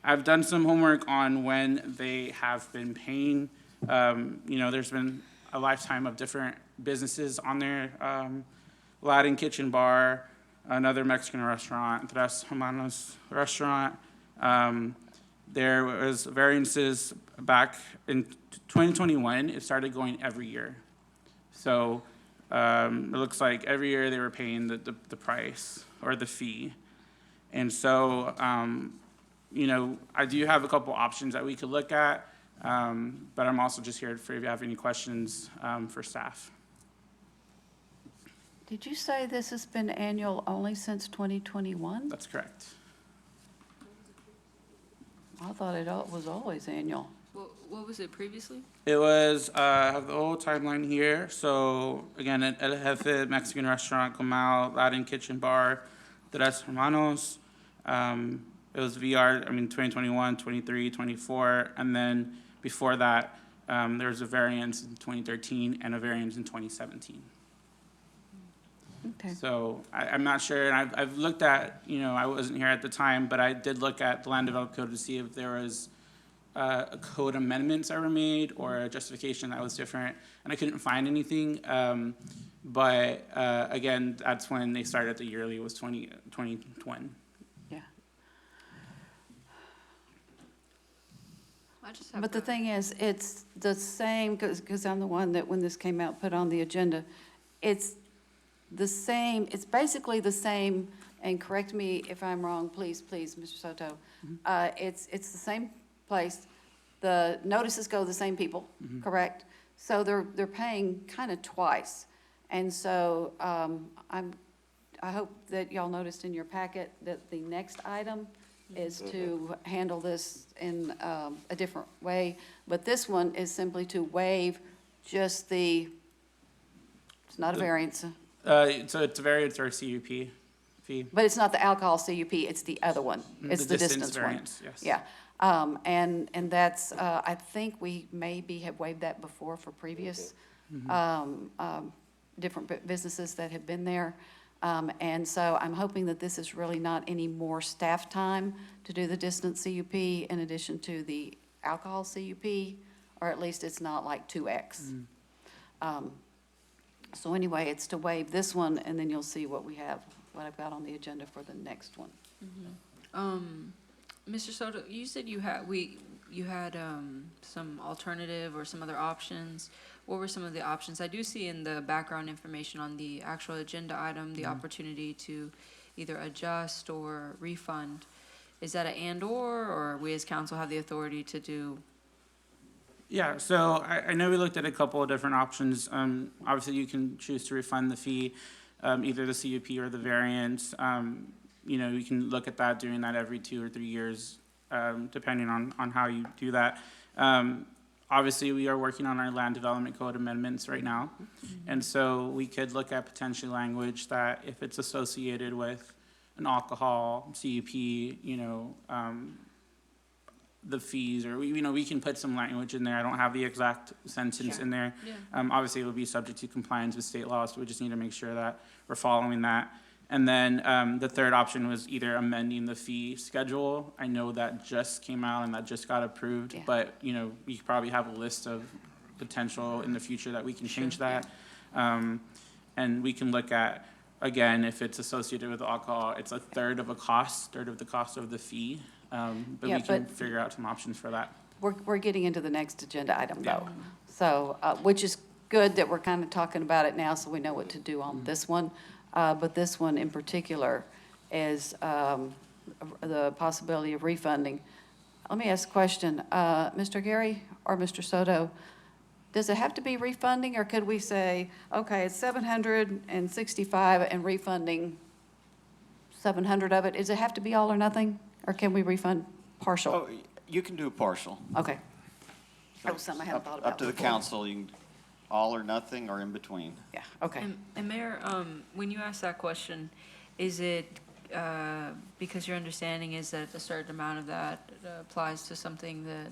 I've done some homework on when they have been paying. There's been a lifetime of different businesses on there. Latin Kitchen Bar, another Mexican restaurant, Tres Hermanos Restaurant. There was variances back in 2021. It started going every year. So it looks like every year they were paying the price or the fee. And so, I do have a couple options that we could look at, but I'm also just here for if you have any questions for staff. Did you say this has been annual only since 2021? That's correct. I thought it was always annual. What was it previously? It was, I have the whole timeline here. So again, at El Jefe Mexican Restaurant, Comal, Latin Kitchen Bar, Tres Hermanos. It was VR, 2021, 23, 24. And then before that, there was a variance in 2013 and a variance in 2017. Okay. So I'm not sure, and I've looked at, I wasn't here at the time, but I did look at the Land Development Code to see if there was a code amendments that were made or a justification that was different, and I couldn't find anything. But again, that's when they started the yearly, was 2020. Yeah. I just have But the a- thing is, it's the same, because I'm the one that, when this came out, put on the agenda. It's the same, it's basically the same, and correct me if I'm wrong, please, Mr. Soto. It's the same place. The notices go to the same people, correct? So they're paying kind of twice. And so I hope that y'all noticed in your packet that the next item is to handle this in a different way. But this one is simply to waive just it's not a variance, So it's a variance or a CUP fee. but it's not the alcohol CUP, it's the other one. It's the distance one. variance, yes. Yeah. And that's, I think we maybe have waived that before for previous different businesses that have been there. And so I'm hoping that this is really not any more staff time to do the distance CUP in addition to the alcohol CUP, or at least it's not like 2X. So anyway, it's to waive this one, and then you'll see what I've got on the agenda for the next one. Mr. Soto, you said you had some alternative or some other options. What were some of the options? I do see in the background information on the actual agenda item, the opportunity to either adjust or refund. Is that an or we as council have the authority to do? Yeah, so I know we looked at a couple of different options. Obviously, you can choose to refund the fee, either the CUP or the variance. You can look at that, doing that every 2 or 3 years, depending on how you do that. Obviously, we are working on our land development code amendments right now. And so we could look at potentially language that if it's associated with an alcohol, CUP, the fees, or we can put some language in there. I don't have the exact sentence in there. Yeah. Obviously, it will be subject to compliance with state law, so we just need to make sure that we're following that. And then the third option was either amending the fee schedule. I know that just came out and that just got approved, but we probably have a list of potential in the future that we can change that. And we can look at, again, if it's associated with alcohol, it's a third of the cost of the fee. But Yeah, we can but- figure out some options for that. We're getting into the next agenda item, though. So, which is good that we're kind of talking about it now, so we know what to do on this one. But this one in particular is the possibility of refunding. Let me ask a question. Mr. Gary or Mr. Soto, does it have to be refunding, or could we say, okay, it's 765 and refunding 700 of it? Does it have to be all or nothing, or can we refund partial? Oh, you can do partial. Okay. That was something I hadn't thought about Up to the before. council, you can, all or nothing or in between. Yeah, okay. And Mayor, when you ask that question, is it because your understanding is that a certain amount of that applies to something that?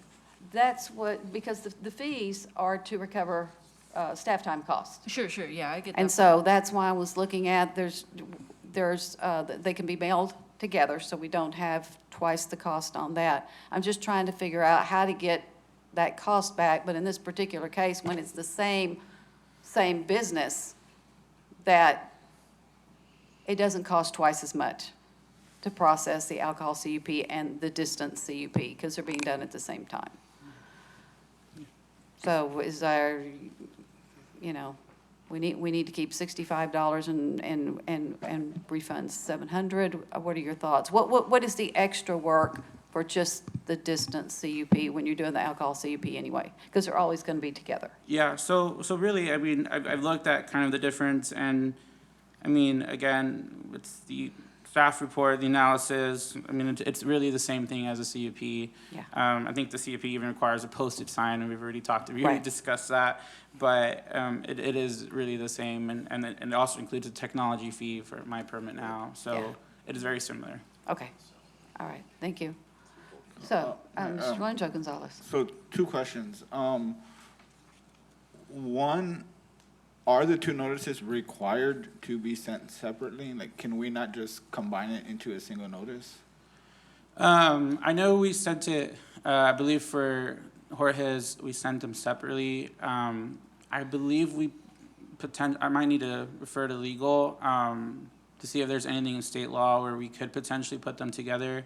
That's what, because the fees are to recover staff time costs. Sure, yeah, I get that. And so that's why I was looking at, they can be mailed together, so we don't have twice the cost on that. I'm just trying to figure out how to get that cost back, but in this particular case, when it's the same business, that it doesn't cost twice as much to process the alcohol CUP and the distance CUP, because they're being done at the same time. So is there, we need to keep $65 and refund $700? What are your thoughts? What is the extra work for just the distance CUP when you're doing the alcohol CUP anyway? Because they're always going to be together. Yeah, so really, I mean, I've looked at kind of the difference, and, I mean, again, it's the staff report, the analysis, I mean, it's really the same thing as a CUP. Yeah. I think the CUP even requires a postage sign, and we've already we already Right. discussed that, but it is really the same, and it also includes a technology fee for my permit now, Yeah. so it is very similar. Okay. All right. Thank you. So, Mr. Juanjo Gonzalez. So 2 questions. One, are the 2 notices required to be sent separately? Like, can we not just combine it into a single notice? I know we sent it, I believe for Jorge's, we sent them separately. I believe I might need to refer to legal, to see if there's anything in state law where we could potentially put them together.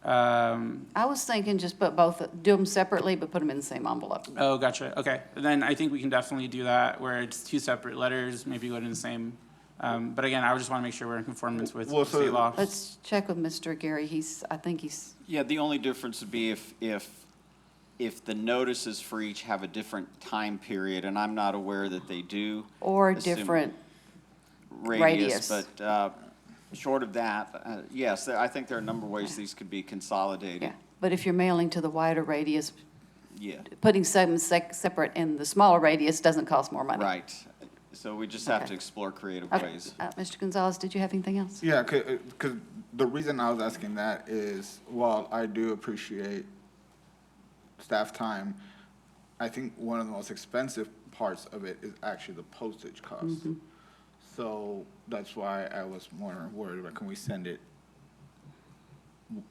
I was thinking just do them separately, but put them in the same envelope. Oh, gotcha, okay. Then I think we can definitely do that, where it's 2 separate letters, maybe go in the same, but again, I just want to make sure we're in conformance with state law. Let's check with Mr. Gary. I think he's, Yeah, the only difference would be if the notices for each have a different time period, and I'm not aware that they do. or assume- different Radius, radius. but short of that, yes, I think there are a number of ways these could be consolidated. Yeah, but if you're mailing to the wider radius, Yeah, putting some separate in the smaller radius doesn't cost more money. right. So we just have Okay. to explore creative Okay. ways. Mr. Gonzalez, did you have anything else? Yeah, because the reason I was asking that is, while I do appreciate staff time, I think one of the most expensive parts of it is actually the postage cost. So that's why I was more worried about, can we send it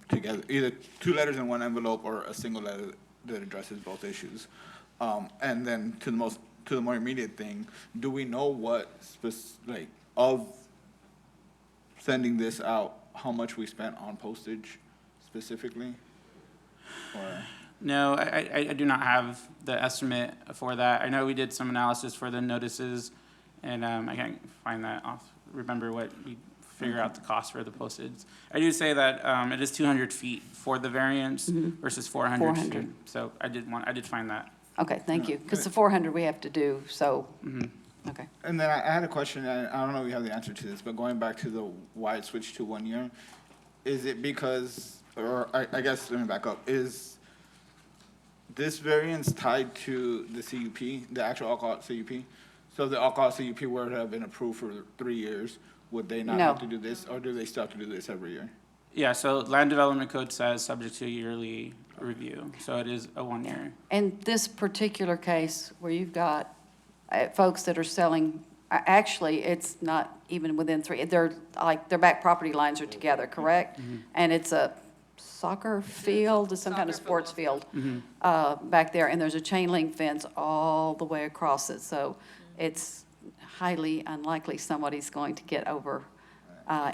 together, either 2 letters in one envelope or a single letter that addresses both issues? And then to the more immediate thing, do we know what of sending this out, how much we spent on postage specifically? Or? No, I do not have the estimate for that. I know we did some analysis for the notices, and I can't find that remember what we figure out the cost for the postage. I do say that it is 200 feet for the variance versus 400 feet. 400. So I did find that. Okay, thank you. Because the 400 we have to do, so, okay. And then I had a question, and I don't know if you have the answer to this, but going back to the why it switched to 1 year, is it because, or I guess, let me back up, is this variance tied to the CUP, the actual alcohol CUP? So if the alcohol CUP were to have been approved for 3 years, would they not have to do this, or do they still have to do this every year? Yeah, so land development code says subject to a yearly review, so it is a 1 year. In this particular case where you've got folks that are selling, actually, it's not even within 3, they're like, their back property lines are together, correct? And it's a soccer field, some kind of sports field back there, and there's a chain link fence all the way across it, so it's highly unlikely somebody's going to get over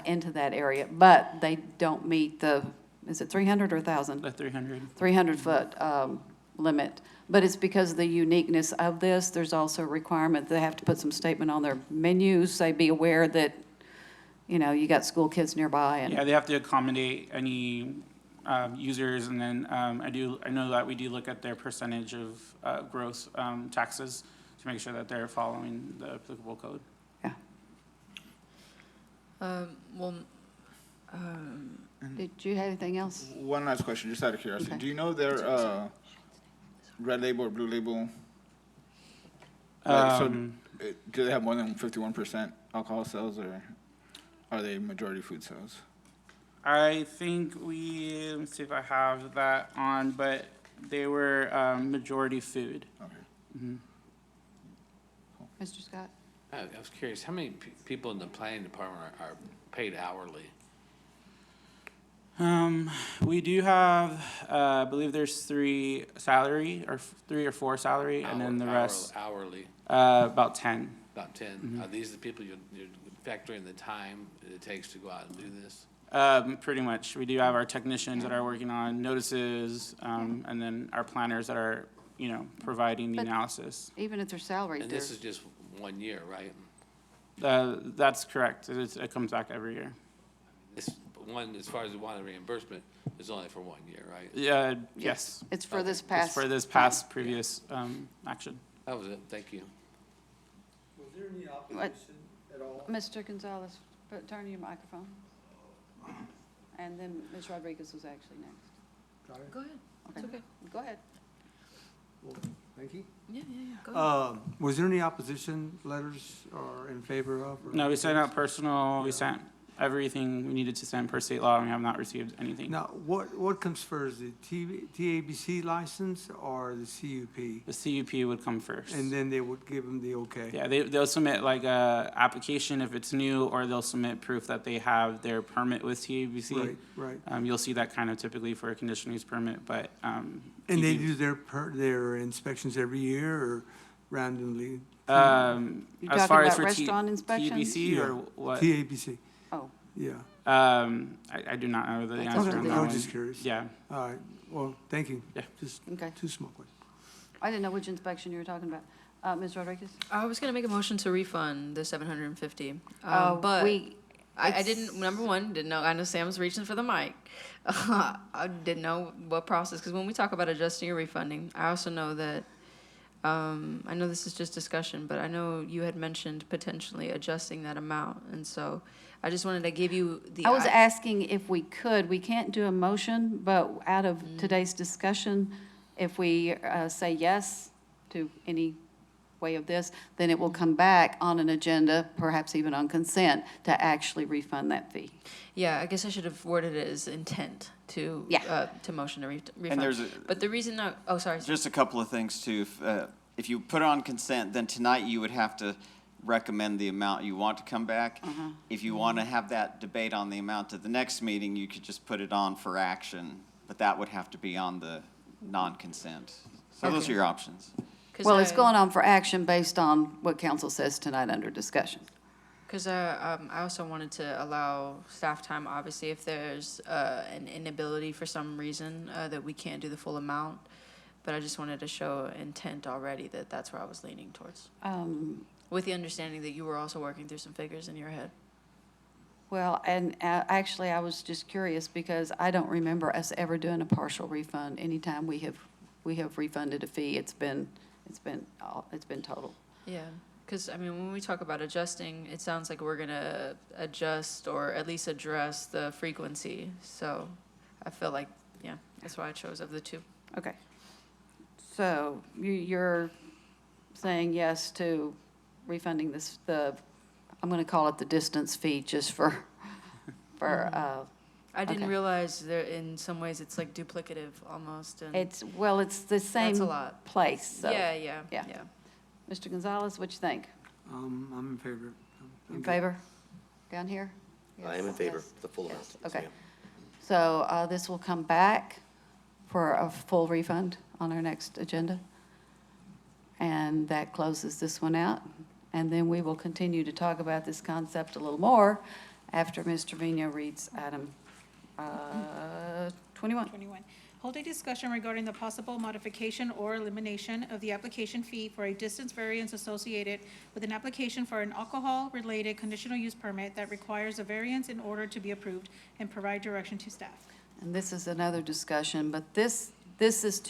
into that area, but they don't meet is it 300 or 1,000? The 300. 300-foot limit. But it's because of the uniqueness of this. There's also a requirement they have to put some statement on their menus, say, be aware that, you got school kids nearby. And Yeah, they have to accommodate any users, and then I know that we do look at their percentage of gross taxes to make sure that they're following the applicable code. Did you have anything else? One last question, just out of curiosity. Okay. Do you know their red label or blue label? Do they have more than 51% alcohol sales, or are they majority food sales? I think let me see if I have that on, but they were majority food. Okay. Mr. Scott? I was curious, how many people in the planning department are paid hourly? We do have, I believe there's three or four salary, and then the rest, Hourly, about 10. about 10. Are these the people you're factoring the time it takes to go out and do this? Pretty much. We do have our technicians that are working on notices, and then our planners that are, providing the But- analysis. Even if they're salaried, And they're, this is just 1 year, right? That's correct. It comes back every year. This one, as far as the one reimbursement, is only for 1 year, right? Yeah, yes. it's for this It's past. for this past previous, action. That was it, thank you. Was there any What? opposition at all? Mr. Gonzalez, turn your microphone. And then Ms. Rodriguez was actually next. Got it? Go ahead. It's okay. Go ahead. Well, thank you. Yeah. Go ahead. Was there any opposition letters or in favor of? or- No, we sent out personal, we sent everything we needed to send per state law, and we have not received anything. Now, what comes first, the TABC license or the CUP? The CUP would come first. And then they would give them the okay? Yeah, they'll submit like a application if it's new, or they'll submit proof that they have their permit with TABC. Right. You'll see that kind of typically for a conditional use permit, but, And they TB do their inspections every year or randomly? You're as far talking as about for restaurant inspections? TBC or what? TABC, Oh, yeah. I do not know the That's answer okay. on that I one. was just curious. Yeah. All right, well, thank you. Yeah. Just okay. two small questions. I didn't know which inspection you were talking about. Ms. Rodriguez? I was gonna make a motion to refund the 750. But I didn't, number one, didn't know, I know Sam was reaching for the mic. I didn't know what process, because when we talk about adjusting or refunding, I also know that, I know this is just discussion, but I know you had mentioned potentially adjusting that amount, and so I just wanted to give you the. I was asking if we could, we can't do a motion, but out of today's discussion, if we say yes to any way of this, then it will come back on an agenda, perhaps even on consent, to actually refund that fee. Yeah, I guess I should have worded it as intent to, to motion to refund. there's a- But the reason, sorry. Just a couple of things too. If you put it on consent, then tonight you would have to recommend the amount you want to come back. If you want to have that debate on the amount at the next meeting, you could just put it on for action, but that would have to be on the non-consent. So those are Okay. your options. Well, it's going on for action based on what council says tonight under discussion. Because I also wanted to allow staff time, obviously, if there's an inability for some reason that we can't do the full amount. But I just wanted to show intent already that that's where I was leaning towards. With the understanding that you were also working through some figures in your head. Well, and actually, I was just curious because I don't remember us ever doing a partial refund. Anytime we have refunded a fee, it's been total. Yeah, because, I mean, when we talk about adjusting, it sounds like we're gonna adjust or at least address the frequency. So I feel like, yeah, that's why I chose of the two. Okay. So you're saying yes to refunding this, I'm going to call it the distance fee just for, I didn't Okay. realize there, in some ways, it's like duplicative almost, and. it's the same That's a lot. place, so. Yeah. Mr. Gonzalez, what you think? I'm in favor. I'm In good. favor? Down here? I am in Yes, favor yes, of the full amount. yes. Yes, Okay. ma'am. So this will come back for a full refund on our next agenda. And that closes this one out. And then we will continue to talk about this concept a little more after Ms. Trevino reads item 21. 21. Hold a discussion regarding the possible modification or elimination of the application fee for a distance variance associated with an application for an alcohol-related conditional use permit that requires a variance in order to be approved, and provide direction to staff. And this is another discussion, but this is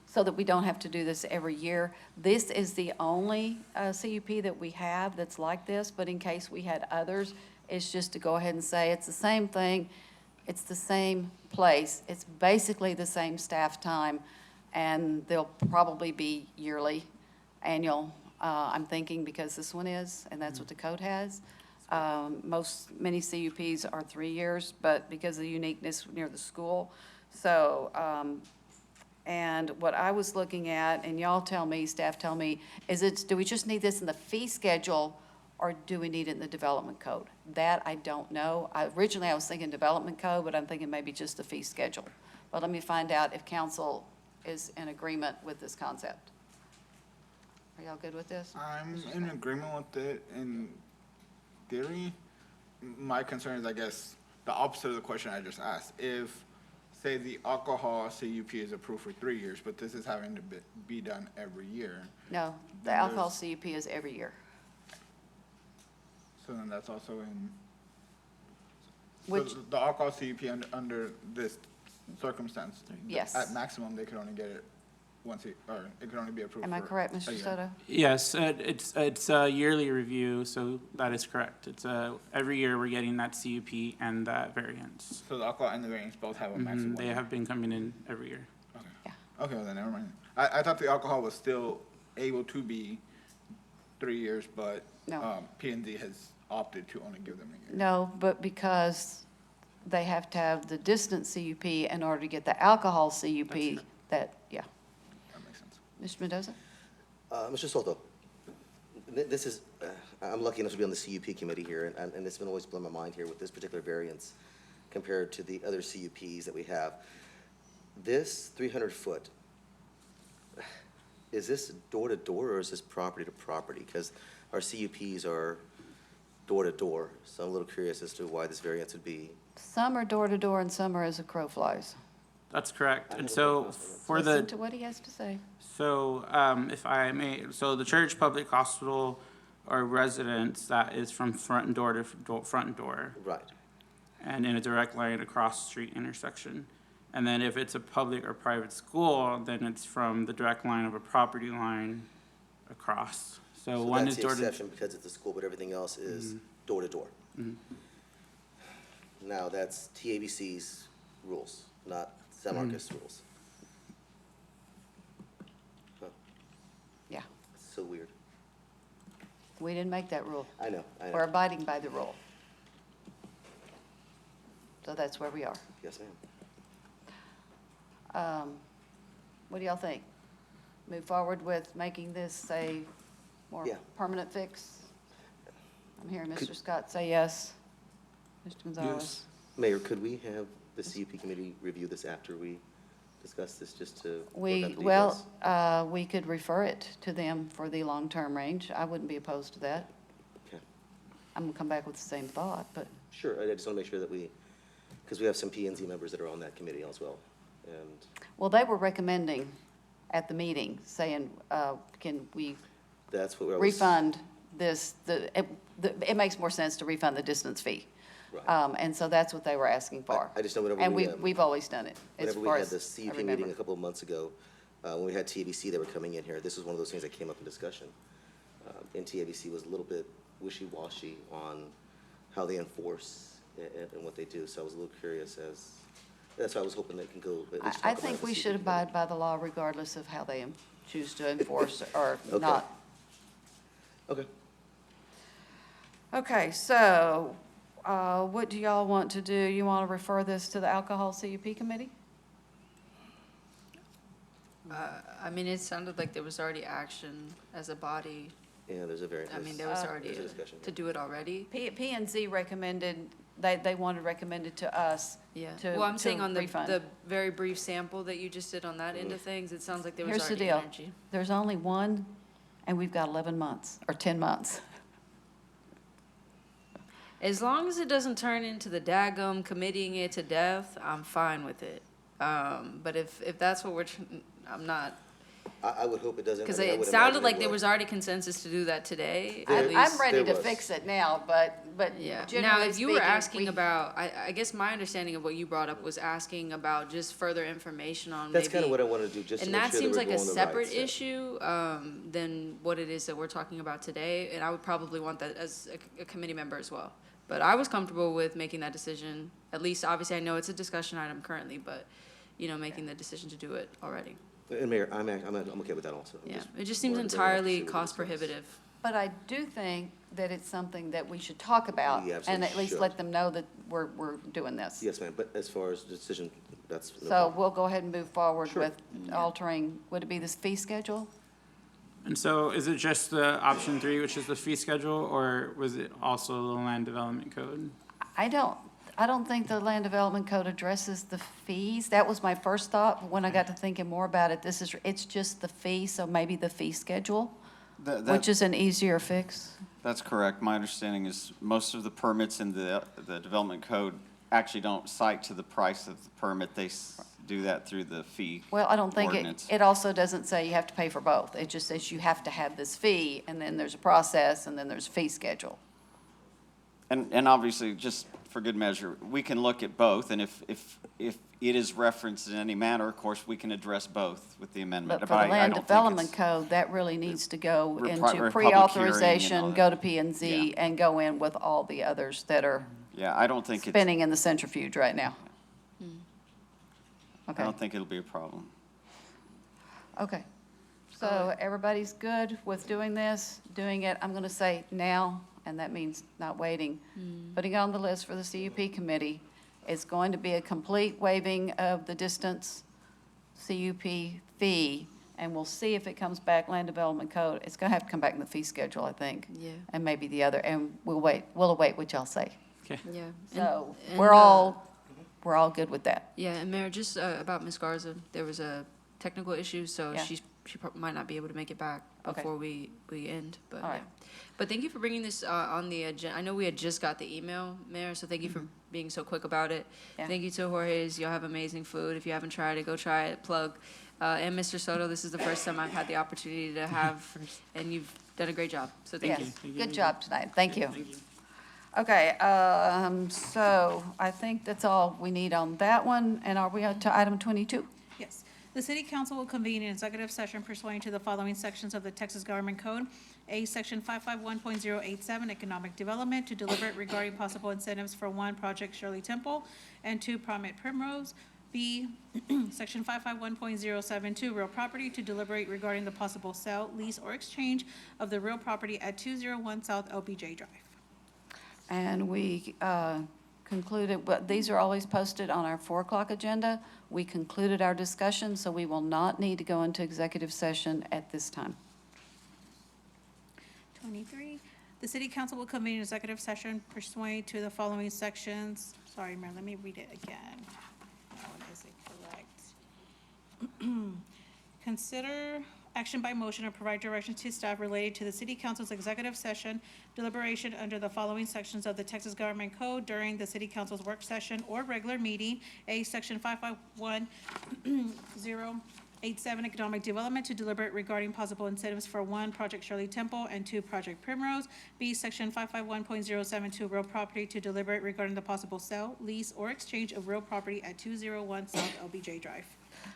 so that we don't have to do this every year. This is the only CUP that we have that's like this, but in case we had others, it's just to go ahead and say it's the same thing, it's the same place, it's basically the same staff time, and they'll probably be yearly, annual, I'm thinking, because this one is, and that's what the code has. Many CUPs are 3 years, but because of the uniqueness near the school. So, and what I was looking at, and y'all tell me, staff tell me, do we just need this in the fee schedule, or do we need it in the development code? That I don't know. Originally, I was thinking development code, but I'm thinking maybe just the fee schedule. But let me find out if council is in agreement with this concept. Are y'all good with this? I'm in agreement with it in theory. My concern is, I guess, the opposite of the question I just asked. If, say, the alcohol CUP is approved for 3 years, but this is having to be done every year, No, the Then alcohol there's- CUP is every year. so then that's also in. Which- So the alcohol CUP under this circumstance. Yes. At maximum, they could only get it once, or it could only be approved Am I for correct, a Mr. year. Soto? Yes, it's a yearly review, so that is correct. It's every year we're getting that CUP and that variance. So the alcohol and the variance both have a maximum. They have been coming in every year. Okay, well then, never mind. I thought the alcohol was still able to be 3 years, but No. P and Z has opted to only give them a year. No, but because they have to have the distance CUP in order to get the alcohol CUP, that, yeah. That makes sense. Mr. Mendoza? Mr. Soto, this is, I'm lucky enough to be on the CUP committee here, and it's been always blown my mind here with this particular variance compared to the other CUPs that we have. This 300-foot, is this door-to-door or is this property-to-property? Because our CUPs are door-to-door, so I'm a little curious as to why this variance would be. Some are door-to-door and some are as a crow flies. That's correct. And so for Listen the, to what he has to say. so if I may, so the church, public hospital, or residence, that is from front door to front door. Right. And in a direct line across the street intersection. And then if it's a public or private school, then it's from the direct line of a property line across. So one is door That's to. the exception because it's a school, but everything else is door-to-door. Now, that's TABC's rules, not San Marcos rules. Huh, Yeah, so weird. we didn't make that rule. I know. We're abiding by the rule. So that's where we are. Yes, ma'am. What do y'all think? Move forward with making this a more Yeah. permanent fix? I'm hearing Mr. Scott say yes. Mr. Gonzalez? Mayor, could we have the CUP committee review this after we discuss this, just to work out the details? We could refer it to them for the long-term range. I wouldn't be opposed to that. Okay. I'm gonna come back with the same thought, but Sure, I just want to make sure that because we have some P and Z members that are on that committee as well. And well, they were recommending at the meeting, saying, can we that's what I was. refund this, it makes more sense to refund the distance fee. Right. And so that's what they were asking for. I just know whenever And we, we've always done it, as whenever we far had as the I CUP remember. meeting a couple of months ago, when we had TABC that were coming in here, this was one of those things that came up in discussion. And TABC was a little bit wishy-washy on how they enforce and what they do. So I was a little curious that's why I was hoping they can go at least talk I about think the we CUP should committee. abide by the law regardless of how they choose to enforce or Okay. not. Okay. Okay, so, what do y'all want to do? You want to refer this to the Alcohol CUP Committee? I mean, it sounded like there was already action as a body. Yeah, there's a variance. I mean, there was already There's a discussion. to do it already. P and Z recommended, they wanted recommended to us Yeah. to Well, I'm saying on the refund. very brief sample that you just did on that end of things, it sounds like there was Here's the already deal. energy. There's only one, and we've got 11 months, or 10 months. As long as it doesn't turn into the daggum committing it to death, I'm fine with it. But if that's what I'm not, I would hope it doesn't. because I mean, I it would sounded imagine like it there would. was already consensus to do that today, There- at I'm least. ready to there was. fix it now, but Yeah. Now, generally if you were speaking, asking we- about, I guess my understanding of what you brought up was asking about just further information on That's maybe. kind of what I want to do, just to And make that sure that seems we're like a going the right separate step. issue than what it is that we're talking about today, and I would probably want that as a committee member as well. But I was comfortable with making that decision, at least, obviously, I know it's a discussion item currently, but, making the decision to do it already. And Mayor, I'm okay with that also. Yeah, it just seems wanted to bring it up to see entirely what we cost discussed. prohibitive. But I do think that it's something that we should talk about, We and absolutely at least should. let them know that we're doing this. Yes, ma'am, but as far as the decision, that's no So problem. we'll go ahead and move forward Sure. with altering, would it be this fee schedule? And so is it just the option 3, which is the fee schedule, or was it also the land development code? I don't think the land development code addresses the fees. That was my first thought, but when I got to thinking more about it, it's just the fee, so maybe the fee schedule, which is an easier fix. That's correct. My understanding is most of the permits in the development code actually don't cite to the price of the permit. They do that through the fee Well, I don't think ordinance. it also doesn't say you have to pay for both. It just says you have to have this fee, and then there's a process, and then there's a fee schedule. And obviously, just for good measure, we can look at both, and if it is referenced in any manner, of course, we can address both with the amendment. But for the I land don't think development it's- code, that really needs to go We're into public hearing and all pre-authorization, that. go to P and Z, and go in with all the others that are Yeah, I don't think it's, spinning in the centrifuge right now. I Okay, don't think it'll be a problem. okay. So everybody's good with doing this, doing it, I'm gonna say now, and that means not waiting. Putting it on the list for the CUP committee. It's going to be a complete waiving of the distance CUP fee, and we'll see if it comes back land development code. It's gonna have to come back in the fee schedule, I think. Yeah. And maybe the other, and we'll await what y'all say. Okay. Yeah. So, And, we're all good with that. Yeah, and Mayor, just about Ms. Garza, there was a technical issue, so Yeah. she might not be able to make it back Okay. before we end, but All right. yeah. But thank you for bringing this on the agenda. I know we had just got the email, Mayor, so thank you for being so quick about it. Yeah. Thank you to Jorge's. Y'all have amazing food. If you haven't tried it, go try it. Plug. And Mr. Soto, this is the first time I've had the opportunity to have, and you've done a great job, so thank you. Yes, good job tonight, thank you. Okay, so I think that's all we need on that one, and are we on to item 22? Yes. The city council will convene an executive session pursuant to the following sections of the Texas Government Code. A, section 551.087, economic development, to deliberate regarding possible incentives for 1, Project Shirley Temple, and 2, Promet Primrose. B, section 551.072, real property, to deliberate regarding the possible sale, lease, or exchange of the real property at 201 South LBJ Drive. And we concluded, but these are always posted on our 4 o'clock agenda. We concluded our discussion, so we will not need to go into executive session at this time. 23, the city council will convene an executive session pursuant to the following sections. Sorry, Mayor, let me read it again. That one isn't correct. Consider action by motion or provide directions to staff related to the city council's executive session deliberation under the following sections of the Texas Government Code during the city council's work session or regular meeting. A, section 551.087, economic development, to deliberate regarding possible incentives for 1, Project Shirley Temple, and 2, Project Primrose. B, section 551.072, real property, to deliberate regarding the possible sale, lease, or exchange of real property at 201 South LBJ Drive.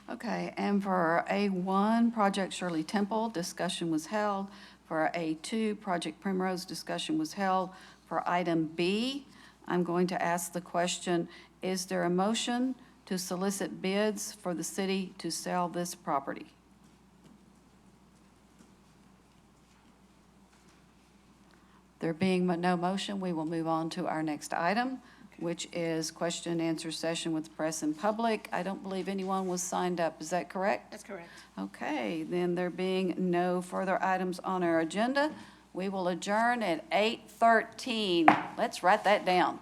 Okay, and for A1, Project Shirley Temple, discussion was held. For A2, Project Primrose, discussion was held. For item B, I'm going to ask the question, is there a motion to solicit bids for the city to sell this property? There being no motion, we will move on to our next item, which is question and answer session with press and public. I don't believe anyone was signed up. Is that correct? That's correct. Okay, then there being no further items on our agenda, we will adjourn at 8:13. Let's write that down.